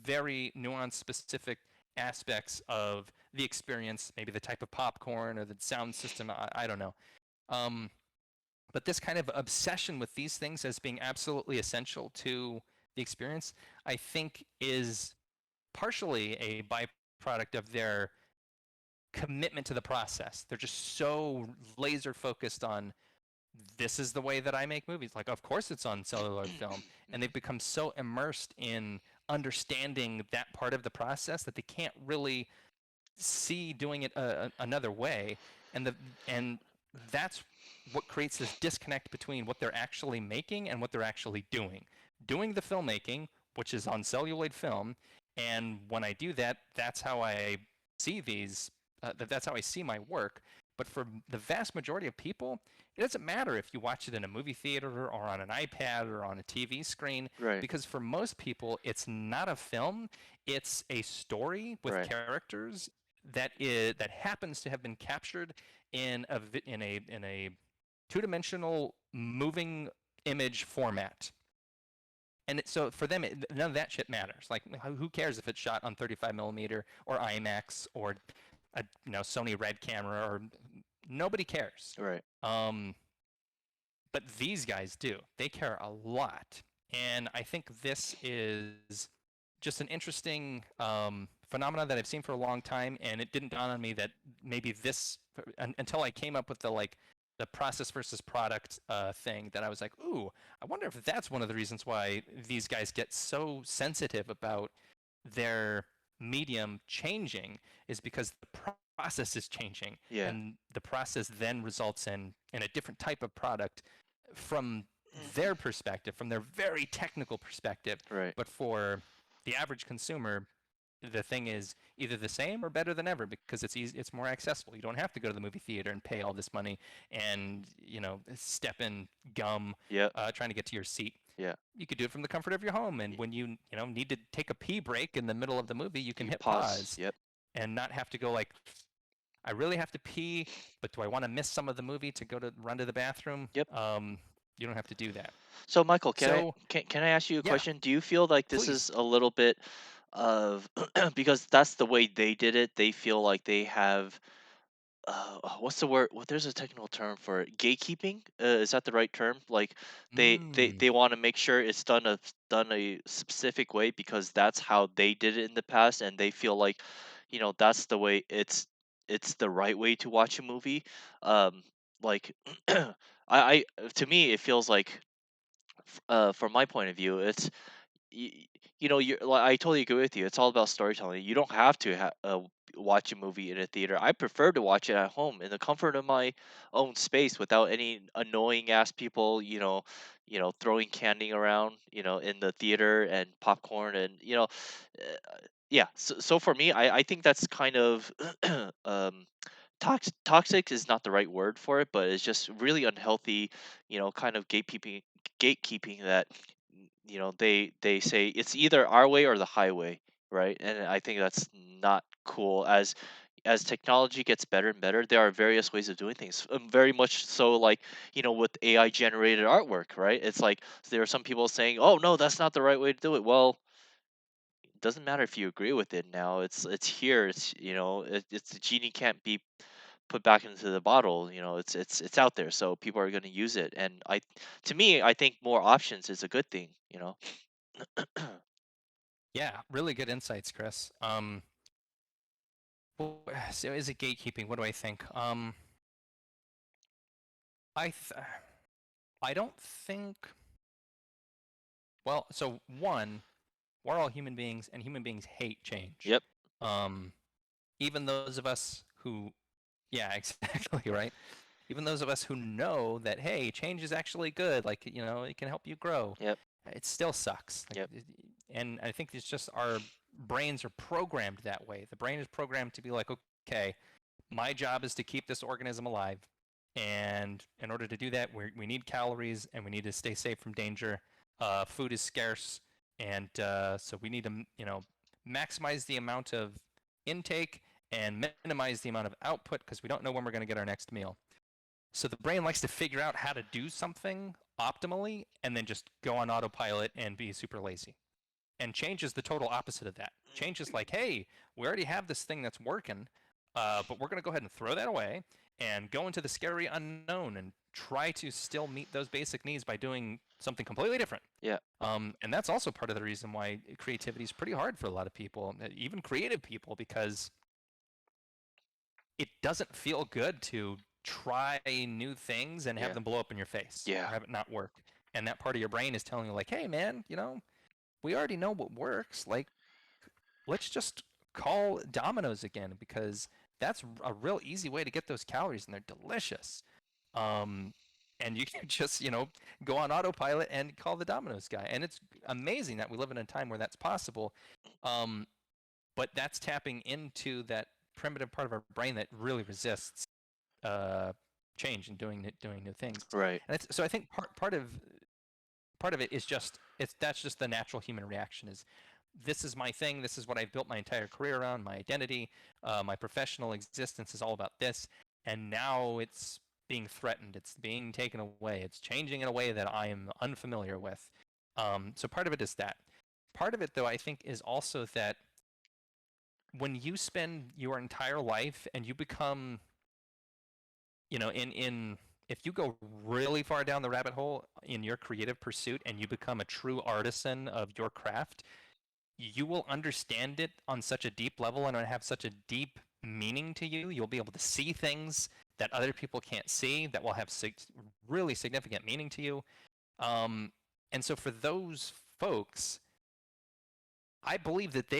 very nuanced, specific aspects of the experience, maybe the type of popcorn or the sound system. I don't know. Um, but this kind of obsession with these things as being absolutely essential to the experience, I think, is partially a byproduct of their commitment to the process. They're just so laser focused on this is the way that I make movies. Like, of course it's on celluloid film. And they've become so immersed in understanding that part of the process that they can't really see doing it another way. And that's what creates this disconnect between what they're actually making and what they're actually doing. Doing the filmmaking, which is on celluloid film, and when I do that, that's how I see these. That's how I see my work. But for the vast majority of people, it doesn't matter if you watch it in a movie theater or on an iPad or on a TV screen, Right. because for most people, it's not a film. It's a story with Right. characters that happens to have been captured in a two-dimensional moving image format. And so for them, none of that shit matters. Like, who cares if it's shot on 35 millimeter or IMAX or a Sony Red camera, or nobody cares. Right. But these guys do. They care a lot, and I think this is just an interesting phenomenon that I've seen for a long time, and it didn't dawn on me that maybe this until I came up with the process versus product thing, that I was like, ooh, I wonder if that's one of the reasons why these guys get so sensitive about their medium changing, is because the process is changing, Yeah. and the process then results in a different type of product from their perspective, from their very technical perspective. Right. But for the average consumer, the thing is either the same or better than ever, because it's easy, it's more accessible. You don't have to go to the movie theater and pay all this money and step in gum Yep. trying to get to your seat. Yeah. You could do it from the comfort of your home, and when you need to take a pee break in the middle of the movie, you can You hit pause. pause Yep. and not have to go like, I really have to pee, but do I want to miss some of the movie to go to run to the bathroom? Yep. You don't have to do that. So Michael, So can I ask you a yeah, question? Do you feel like this please. is a little bit of because that's the way they did it, they feel like they have what's the word? Well, there's a technical term for it. Gatekeeping. Is that the right term? Like Mm, they want to make sure it's done a specific way because that's how they did it in the past, and they feel like, that's the way it's the right way to watch a movie. Like I to me it feels like from my point of view, you, like, I totally agree with you. It's all about storytelling. You don't have to watch a movie in a theater. I prefer to watch it at home in the comfort of my own space without any annoying ass people, throwing candy around, in the theater and popcorn and yeah. So for me, I think that's kind of um toxic is not the right word for it, but it's just really unhealthy, kind of gatekeeping that they say it's either our way or the highway, right? And I think that's not cool. As technology gets better and better, there are various ways of doing things. Very much so, like with AI generated artwork, right? It's like there are some people saying, "Oh no, that's not the right way to do it." Well, it doesn't matter if you agree with it now. It's here. It's the genie can't be put back into the bottle. It's out there, so people are going to use it. And to me, I think more options is a good thing. yeah, really good insights, Chris. So is it gatekeeping? What do I think? I th- I don't think. Well, so one, we're all human beings, and human beings hate change. Yep. Um, even those of us who, yeah, exactly right. Even those of us who know that, hey, change is actually good, like it can help you grow, Yep. it still sucks. Like, Yep. and I think it's just our brains are programmed that way. The brain is programmed to be like, okay, my job is to keep this organism alive, And in order to do that, we need calories and we need to stay safe from danger. Food is scarce, and so we need to, maximize the amount of intake and minimize the amount of output because we don't know when we're going to get our next meal. So the brain likes to figure out how to do something optimally and then just go on autopilot and be super lazy. And change is the total opposite of that. Change is like, hey, we already have this thing that's working, but we're going to go ahead and throw that away and go into the scary unknown and try to still meet those basic needs by doing something completely different. Yeah. And that's also part of the reason why creativity is pretty hard for a lot of people, even creative people, because it doesn't feel good to try new things and have Yeah. them blow up in your face Yeah. or have it not work. And that part of your brain is telling you, like, hey, man, we already know what works. Like, let's just call Domino's again because that's a real easy way to get those calories and they're delicious. Um, and you can just, go on autopilot and call the Domino's guy. And it's amazing that we live in a time where that's possible. Um, but that's tapping into that primitive part of our brain that really resists uh, change and doing new things. Right. And so I think part of it is just that's just the natural human reaction is this is my thing, this is what I've built my entire career around, my identity, my professional existence is all about this, and now it's being threatened, it's being taken away, it's changing in a way that I am unfamiliar with. So part of it is that. Part of it, though, I think is also that when you spend your entire life and you become, in if you go really far down the rabbit hole in your creative pursuit and you become a true artisan of your craft, you will understand it on such a deep level and have such a deep meaning to you. You'll be able to see things that other people can't see that will have really significant meaning to you. And so for those folks, I believe that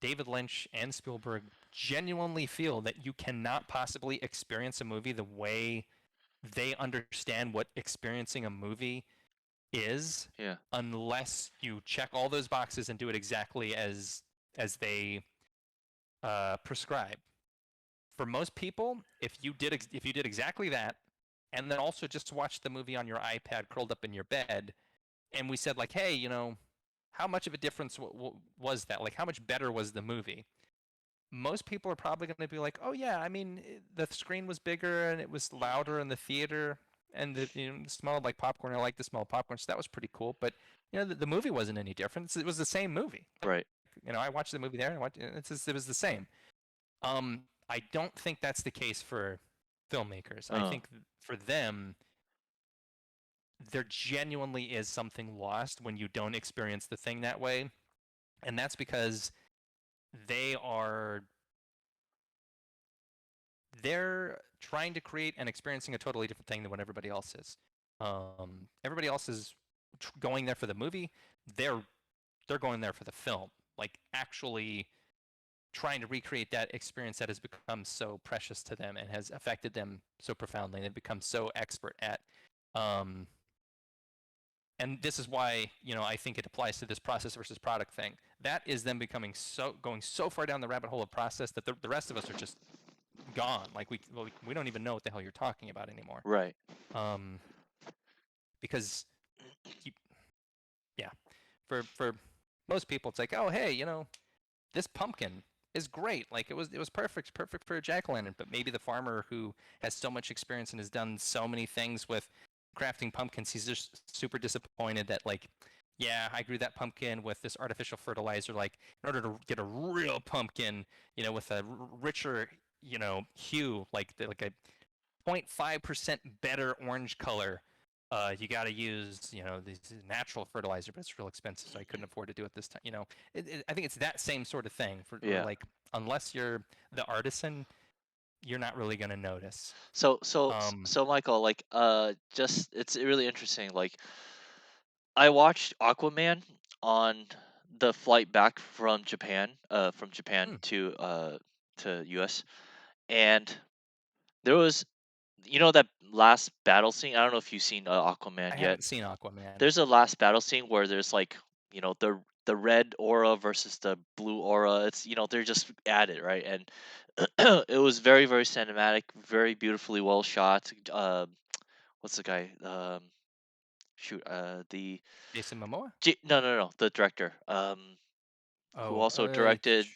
David Lynch and Spielberg genuinely feel that you cannot possibly experience a movie the way they understand what experiencing a movie is Yeah. unless you check all those boxes and do it exactly as they prescribe. For most people, if you did exactly that, and then also just watch the movie on your iPad curled up in your bed, and we said like, hey, how much of a difference was that? Like, how much better was the movie? Most people are probably going to be like, oh yeah, I mean, the screen was bigger and it was louder in the theater, and it smelled like popcorn. I like the smell of popcorn, so that was pretty cool. But the movie wasn't any different. It was the same movie. Right. I watched the movie there, and it was the same. I don't think that's the case for filmmakers. I Uh. think for them, there genuinely is something lost when you don't experience the thing that way, and that's because they are they're trying to create and experiencing a totally different thing than what everybody else is. Everybody else is going there for the movie. They're going there for the film, like actually trying to recreate that experience that has become so precious to them and has affected them so profoundly, and they've become so expert at. And this is why I think it applies to this process versus product thing. That is them going so far down the rabbit hole of process that the rest of us are just gone. Like we don't even know what the hell you're talking about anymore. Right. Because yeah, for most people it's like, oh hey, this pumpkin is great. Like it was perfect for a jack-o'-lantern. But maybe the farmer who has so much experience and has done so many things with crafting pumpkins, he's just super disappointed that like, yeah, I grew that pumpkin with this artificial fertilizer. Like in order to get a real pumpkin, with a richer, hue, like a 0.5% better orange color, you got to use, this natural fertilizer, but it's real expensive, so I couldn't afford to do it this time. I think it's that same sort of thing Yeah. like, unless you're the artisan, you're not really going to notice. So Michael, like, just it's really interesting. Like, I watched Aquaman on the flight back from Japan Hmm, to US, and there was, that last battle scene. I don't know if you've seen I Aquaman yet. haven't seen Aquaman. There's a last battle scene where there's like, the the red aura versus the blue aura. It's they're just added, right? And it was very very cinematic, very beautifully well shot. What's the guy? Shoot, the Jason Momoa? No, no, no, the director. Who Oh, also directed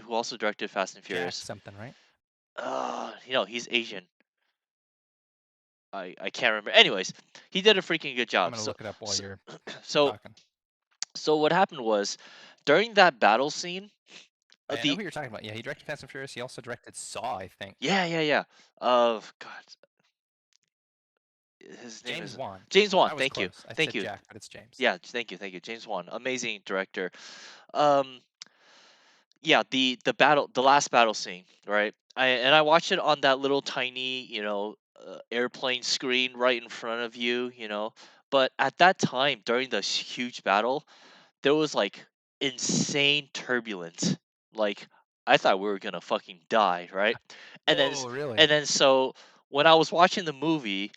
who also directed Fast and Jack Furious. something, right? He's Asian. I can't remember. Anyways, he did a freaking good I'm job. gonna look it up while So you're so talking. so what happened was during that battle scene, I know the who you're talking about. Yeah, he directed Fast and Furious. He also directed Saw, I think. yeah, yeah, yeah. Of God, his name James is Wan. James Wan. I was Thank you, close. I thank said you. Jack, but it's James. Yeah, thank you. James Wan, amazing director. Um, yeah, the last battle scene, right? I watched it on that little tiny, airplane screen right in front of you, But at that time, during the huge battle, there was like insane turbulence. Like I thought we were gonna fucking die, right? And then, Whoa, really? and then so when I was watching the movie,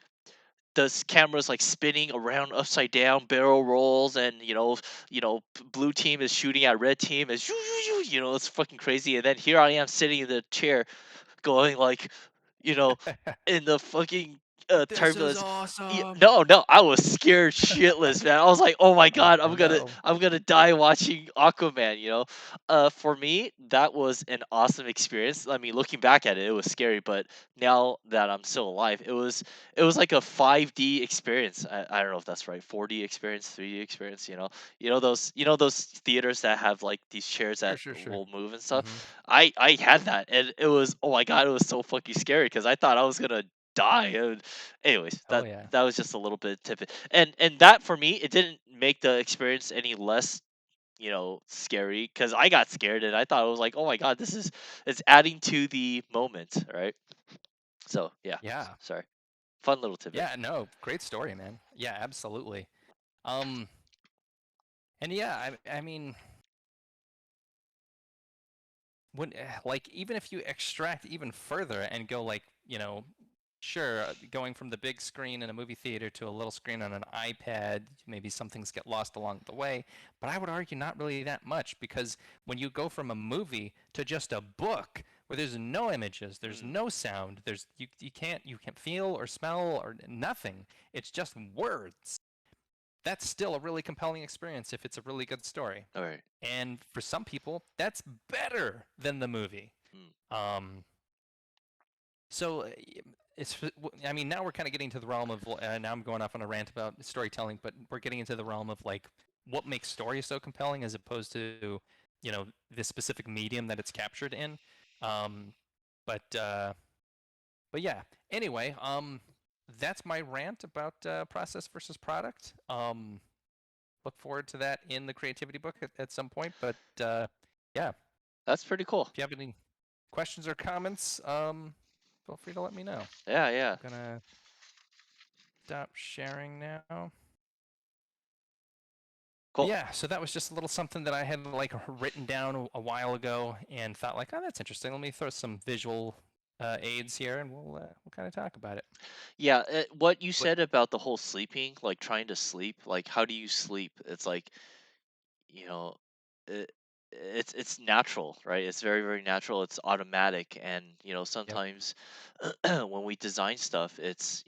the camera's like spinning around upside down, barrel rolls, and blue team is shooting at red team, is it's fucking crazy. And then here I am sitting in the chair, going like, you know, in the fucking This is turbulence. awesome. No, no, I was scared shitless, man. I was like, "Oh my god, Oh no. I'm gonna die watching Aquaman." For me, that was an awesome experience. I mean, looking back at it, it was scary, but now that I'm still alive, it was like a 5D experience. I don't know if that's right, 4D experience, 3D experience. Those theaters that have like these chairs Sure, that sure, sure. will move and stuff. Mm-hmm. I had that, and it was, oh my god, it was so fucking scary because I thought I was gonna die. Anyways, Oh that yeah. that was just a little bit tidbit, and that for me, it didn't make the experience any less, scary because I got scared and I thought it was like, oh my god, it's adding to the moment, right? So yeah, Yeah. sorry, fun little tidbit. Yeah, no, great story, man. Yeah, absolutely. Um, and yeah, I mean, like even if you extract even further and go like, sure, going from the big screen in a movie theater to a little screen on an iPad, maybe some things get lost along the way, but I would argue not really that much because when you go from a movie to just a book where there's no images, there's Mm, no sound, there's you can't feel or smell or nothing. It's just words. That's still a really compelling experience if it's a really good story. all right. And for some people, that's better than the movie. Mm, Um, so I mean, now we're kind of getting to the realm of, now I'm going off on a rant about storytelling, but we're getting into the realm of like what makes story so compelling as opposed to, the specific medium that it's captured in. Um, but uh, but yeah. Anyway, that's my rant about process versus product. Look forward to that in the creativity book at some point. But yeah, that's pretty cool. if you have any questions or comments, feel free to let me know. Yeah, yeah, I'm gonna stop sharing now. cool. Yeah, so that was just a little something that I had like written down a while ago and thought like, oh, that's interesting. Let me throw some visual aids here, and we'll kind of talk about it. Yeah, what you But said about the whole sleeping, like trying to sleep, like how do you sleep? It's like, you know, it, it's natural, right? It's very very natural. It's automatic, and yep, sometimes when we design stuff, it's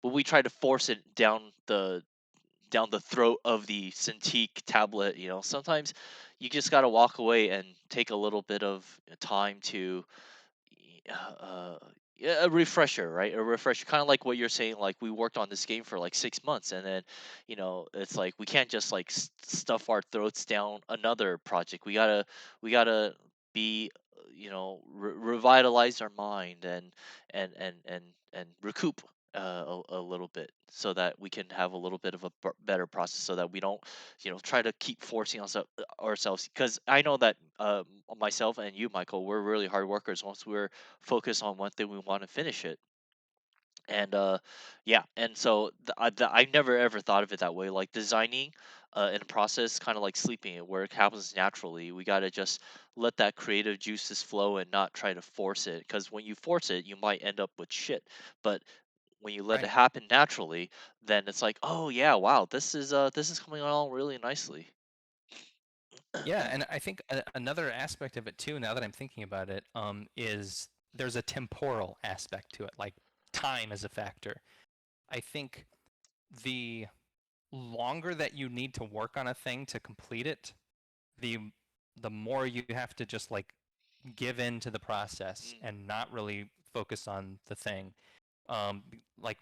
when we try to force it down the throat of the Cintiq tablet, sometimes you just got to walk away and take a little bit of time to uh, yeah, a refresher, right? A refresher, kind of like what you're saying. Like we worked on this game for like 6 months, and then it's like we can't just like stuff our throats down another project. We gotta be, revitalize our mind and recoup a little bit so that we can have a little bit of a better process so that we don't try to keep forcing ourselves, because I know that myself and you, Michael, we're really hard workers. Once we're focused on one thing, we want to finish it. And yeah, and so I never ever thought of it that way. Like designing in a process, kind of like sleeping, where it happens naturally. We got to just let that creative juices flow and not try to force it, because when you force it, you might end up with shit. But when you let it Right. happen naturally, then it's like, oh yeah, wow, this is coming along really nicely. Yeah, and I think another aspect of it too, now that I'm thinking about it, is there's a temporal aspect to it, like time is a factor. I think the longer that you need to work on a thing to complete it, the the more you have to just like give in to the process Mm, and not really focus on the thing. Like,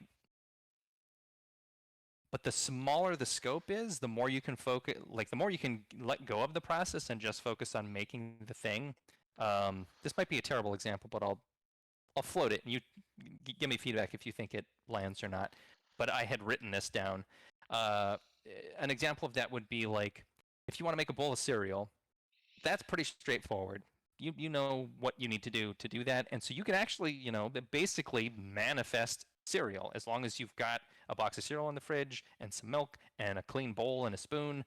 but the smaller the scope is, the more you can focus, like the more you can let go of the process and just focus on making the thing. This might be a terrible example, but I'll float it and you give me feedback if you think it lands or not. But I had written this down. Uh, an example of that would be like if you want to make a bowl of cereal, that's pretty straightforward. You know what you need to do that, and so you can actually basically manifest cereal as long as you've got a box of cereal in the fridge and some milk and a clean bowl and a spoon.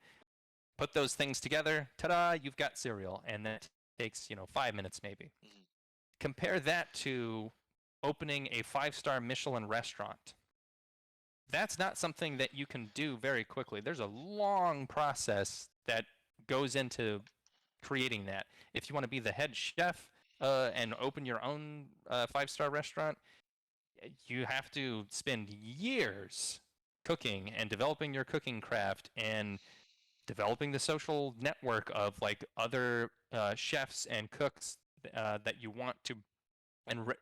Put those things together, ta-da! You've got cereal, and that takes 5 minutes maybe. mm, Compare that to opening a five-star Michelin restaurant. That's not something that you can do very quickly. There's a long process that goes into creating that. If you want to be the head chef and open your own five-star restaurant, you have to spend years cooking and developing your cooking craft and developing the social network of like other chefs and cooks that you want to, and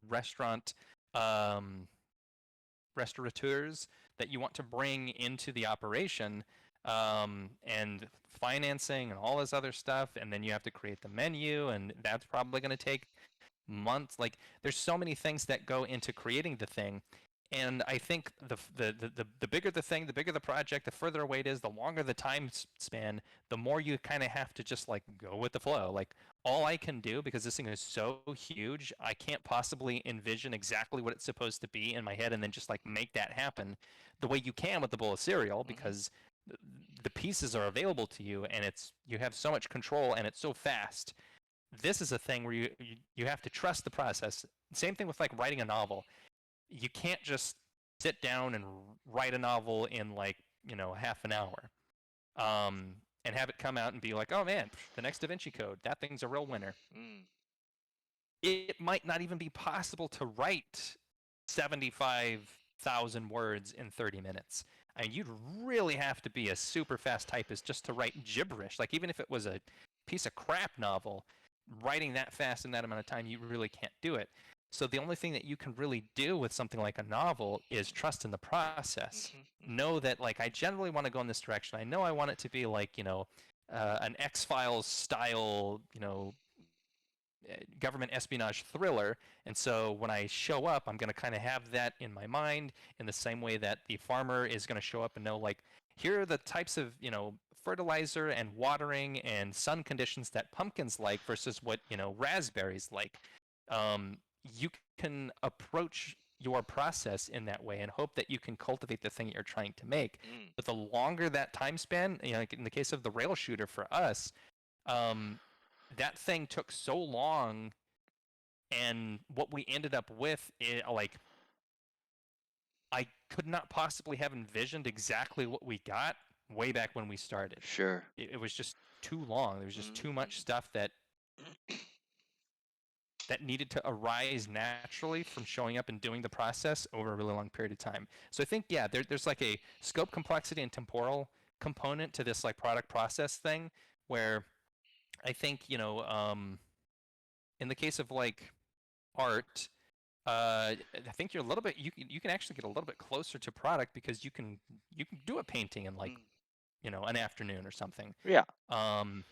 restaurant um, restaurateurs that you want to bring into the operation, and financing and all this other stuff, and then you have to create the menu, and that's probably going to take months. Like there's so many things that go into creating the thing, and I think the bigger the thing, the bigger the project, the further away it is, the longer the time span, the more you kind of have to just like go with the flow. Like all I can do, because this thing is so huge, I can't possibly envision exactly what it's supposed to be in my head and then just like make that happen the way you can with the bowl of cereal, mhm, because the pieces are available to you and you have so much control and it's so fast. This is a thing where you have to trust the process. Same thing with like writing a novel. You can't just sit down and write a novel in like half an hour, and have it come out and be like, oh man, the next Da Vinci Code, that thing's a real winner. mm, It might not even be possible to write 75,000 words in 30 minutes. I mean, you'd really have to be a super fast typist just to write gibberish. Like, even if it was a piece of crap novel, writing that fast in that amount of time, you really can't do it. So, the only thing that you can really do with something like a novel is trust in the process. mhm, mhm, Know that, like, I generally want to go in this direction. I know I want it to be like, an X Files style, government espionage thriller. And so when I show up, I'm going to kind of have that in my mind in the same way that the farmer is going to show up and know, like, here are the types of, fertilizer and watering and sun conditions that pumpkins like versus what, raspberries like. You can approach your process in that way and hope that you can cultivate the thing that you're trying to make. mm. But the longer that time span, like in the case of the rail shooter for us, um, that thing took so long, and what we ended up with like I could not possibly have envisioned exactly what we got way back when we started. Sure. It was just too long. There was just Mhm, too much mhm, stuff that needed to arise naturally from showing up and doing the process over a really long period of time. So I think, yeah, there's like a scope complexity and temporal component to this like product process thing, where I think in the case of like art, I think you're a little bit you can actually get a little bit closer to product because you can do a painting in like mm. an afternoon or something. Yeah. Um,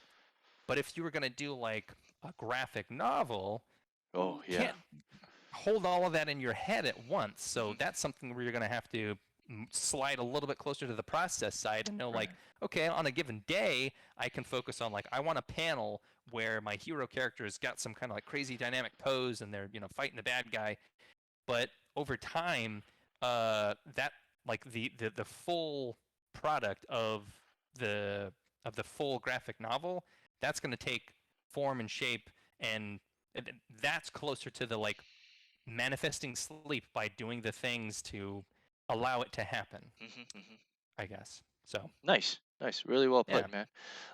but if you were gonna do like a graphic novel, Oh, you yeah. can't hold all of that in your head at once. So Mhm. that's something where you're gonna have to slide a little bit closer to the process side and know like, Right. okay, on a given day, I can focus on like I want a panel where my hero character has got some kind of like crazy dynamic pose and they're fighting the bad guy. But over time, that like the full product the of the full graphic novel, that's going to take form and shape, and that's closer to the like manifesting sleep by doing the things to allow it to happen, Hmm. I guess. So, Nice, nice, really well yeah. put, man.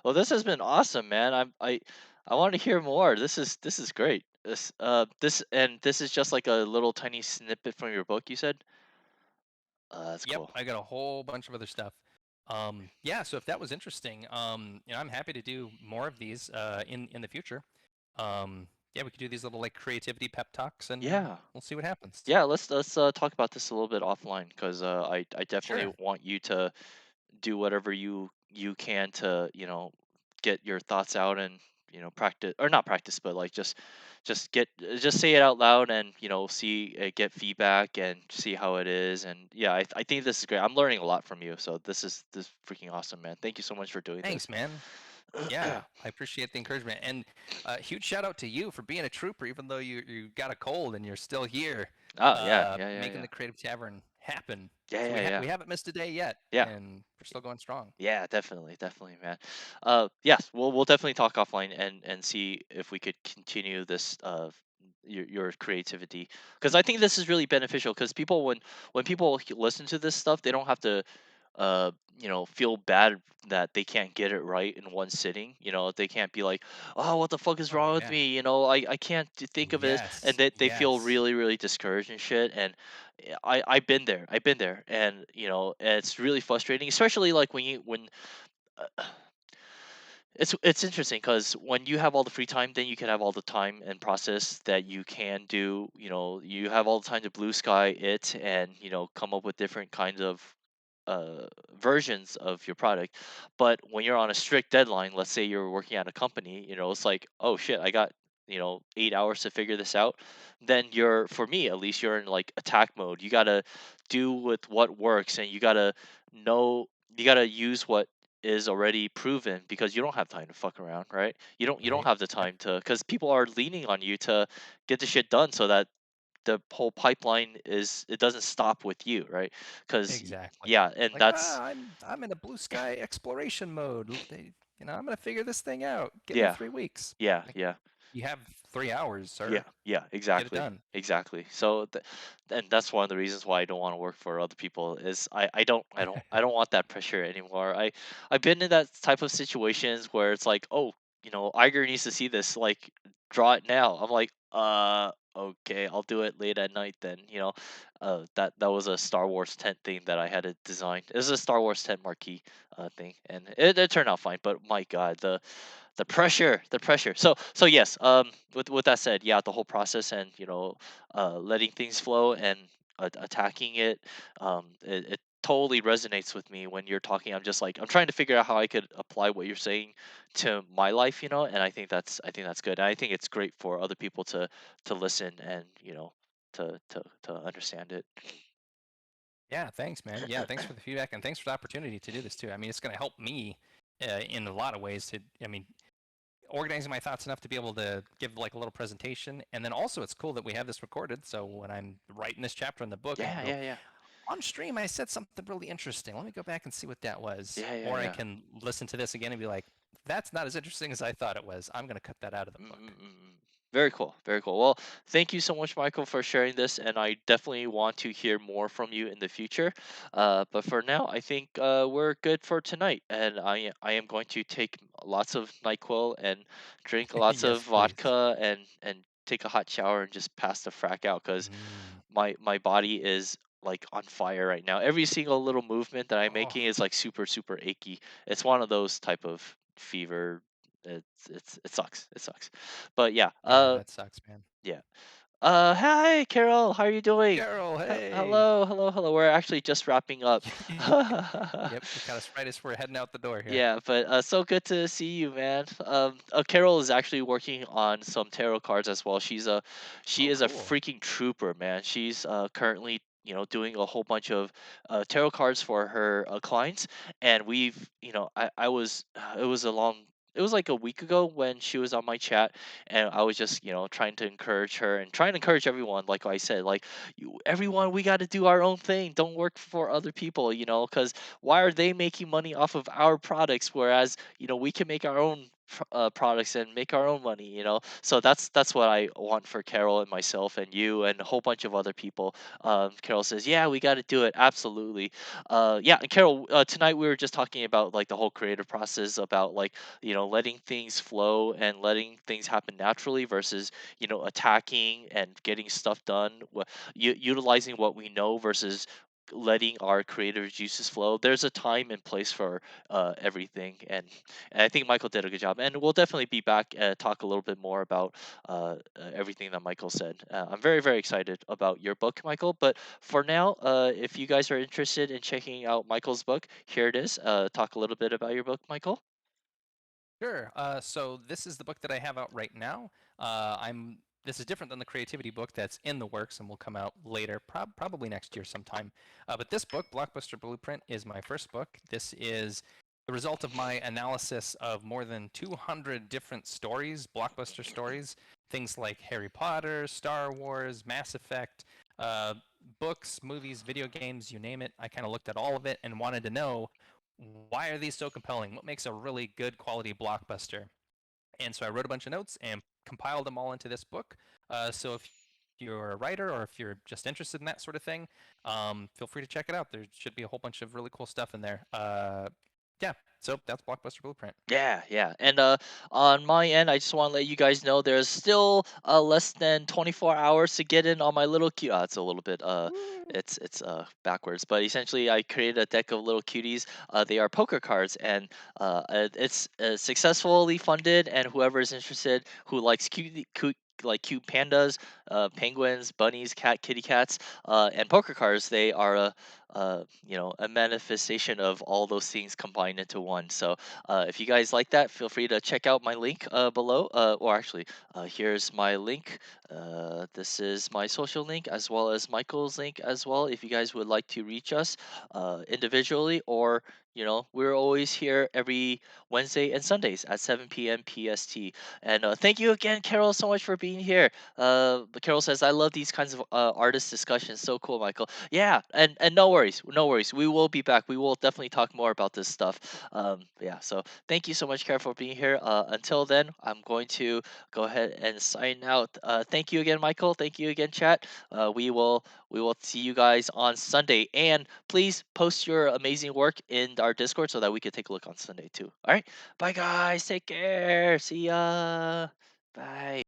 Well, this has been awesome, man. I want to hear more. This is great. This is just like a little tiny snippet from your book, you said. That's Yep, cool. I got a whole bunch of other stuff. Yeah, so if that was interesting, I'm happy to do more of these in the future. Yeah, we could do these little like creativity pep talks, and Yeah, we'll see what happens. yeah. Let's talk about this a little bit offline because I definitely Sure. want you to do whatever you can to get your thoughts out and practice or not practice but like just say it out loud and see get feedback and see how it is and yeah I think this is great. I'm learning a lot from you, so this is freaking awesome, man. Thank you so much for doing this. Thanks, man. Yeah, I appreciate the encouragement, and huge shout out to you for being a trooper, even though you got a cold and you're still here, Oh yeah, yeah, yeah, making yeah, the Creative Tavern happen. yeah, So yeah, yeah, we haven't missed a day yet, yeah. and we're still going strong. Yeah, definitely, definitely, man. Yes, we'll definitely talk offline and see if we could continue this your creativity because I think this is really beneficial because people when people listen to this stuff they don't have to feel bad that they can't get it right in one sitting. They can't be like, oh, what the fuck is Oh wrong with yeah. me? I can't think of it, and Yes. they feel Yes. really really discouraged and shit. And I've been there, and it's really frustrating, especially like when uh, it's interesting because when you have all the free time, then you can have all the time and process that you can do. You have all the time to blue sky it and come up with different kinds of versions of your product. But when you're on a strict deadline, let's say you're working at a company, it's like, oh shit, I got 8 hours to figure this out. Then you're, for me at least, you're in like attack mode. You gotta do with what works, and know you gotta use what is already proven because you don't have time to fuck around, right? You don't Right. have the Yep. time to because people are leaning on you to get the shit done so that the whole pipeline is it doesn't stop with you, right? Because Exactly. yeah, and Like, that's I'm in a blue sky exploration mode. I'm gonna figure this thing out. Give me yeah, 3 weeks. yeah, Like, yeah. you have 3 hours, Yeah, sir. yeah, Get it exactly, done. exactly. So, and that's one of the reasons why I don't want to work for other people is I don't want that pressure anymore. I've been in that type of situations where it's like, oh, Iger needs to see this, like, draw it now. I'm like, okay, I'll do it late at night then. That was a Star Wars tent thing that I had to design. It was a Star Wars tent marquee thing, and it turned out fine. But my God, the pressure. So yes, with that said, yeah, the whole process and letting things flow and attacking it, it totally resonates with me when you're talking. I'm just like I'm trying to figure out how I could apply what you're saying to my life, and I think that's good. And I think it's great for other people to listen and to understand it. Yeah, thanks, man. Yeah, thanks for the feedback and thanks for the opportunity to do this too. I mean, it's gonna help me in a lot of ways. Organizing my thoughts enough to be able to give like a little presentation, and then also it's cool that we have this recorded. So when I'm writing this chapter in the book, I can Yeah, go yeah, yeah, on stream. I said something really interesting. Let me go back and see what that was, yeah, yeah, or I yeah. can listen to this again and be like, "That's not as interesting as I thought it was. I'm gonna cut that out of the book." Mm. Very cool. Very cool. Well, thank you so much, Michael, for sharing this, and I definitely want to hear more from you in the future. But for now, I think we're good for tonight, and I am going to take lots of Nyquil and drink lots of Yes, please. vodka and take a hot shower and just pass the frack out because Mm. my body is like on fire right now. Every single little movement that I'm Oh, making is like super super achy. It's one of those type of fever. It sucks. It sucks. But yeah. yeah, that sucks, man. Yeah. Hi Carol, how are you doing? Carol, hey. Hello, hello, hello. We're actually just wrapping up. Yep, you got us right as we're heading out the door here. Yeah, but so good to see you, man. Carol is actually working on some tarot cards as well. She Oh, is a cool. freaking trooper, man. She's currently doing a whole bunch of tarot cards for her clients, and we've I was it was a long. It was like a week ago when she was on my chat, and I was just trying to encourage her and trying to encourage everyone. Like I said, like everyone, we got to do our own thing. Don't work for other people, because why are they making money off of our products whereas we can make our own products and make our own money, so that's what I want for Carol and myself and you and a whole bunch of other people. Carol says, yeah, we got to do it, absolutely. Yeah, and Carol, tonight we were just talking about like the whole creative process, about like letting things flow and letting things happen naturally versus attacking and getting stuff done, utilizing what we know versus letting our creative juices flow. There's a time and place for everything, and I think Michael did a good job. And we'll definitely be back, talk a little bit more about everything that Michael said. I'm very, very excited about your book, Michael. But for now, if you guys are interested in checking out Michael's book, here it is. Talk a little bit about your book, Michael. Sure. So this is the book that I have out right now. I'm This is different than the creativity book that's in the works and will come out later, probably next year sometime. But this book, Blockbuster Blueprint, is my first book. This is the result of my analysis of more than 200 different stories, blockbuster stories, things like Harry Potter, Star Wars, Mass Effect, uh, books, movies, video games, you name it. I kind of looked at all of it and wanted to know, why are these so compelling? What makes a really good quality blockbuster? And so I wrote a bunch of notes and compiled them all into this book. So if you're a writer or if you're just interested in that sort of thing, feel free to check it out. There should be a whole bunch of really cool stuff in there. Yeah, so that's Blockbuster Blueprint. Yeah, yeah. And on my end, I just want to let you guys know there's still less than 24 hours to get in on my little cute. It's a little bit Woo! it's backwards, but essentially I created a deck of little cuties. They are poker cards, and it's successfully funded. And whoever is interested, who likes cute pandas, penguins, bunnies, kitty cats, and poker cards, they are a manifestation of all those things combined into one. So if you guys like that, feel free to check out my link below. Or actually, here's my link. This is my social link as well as Michael's link as well. If you guys would like to reach us individually, or we're always here every Wednesday and Sundays at 7 p.m. PST. And thank you again, Carol, so much for being here. Carol says, I love these kinds of artist discussions. So cool, Michael. Yeah, and no worries, no worries. We will be back. We will definitely talk more about this stuff. Yeah, so thank you so much, Carol, for being here. Until then, I'm going to go ahead and sign out. Thank you again, Michael. Thank you again, chat. We will see you guys on Sunday, and please post your amazing work in our Discord so that we can take a look on Sunday too. All right, bye guys. Take care. See ya. Bye.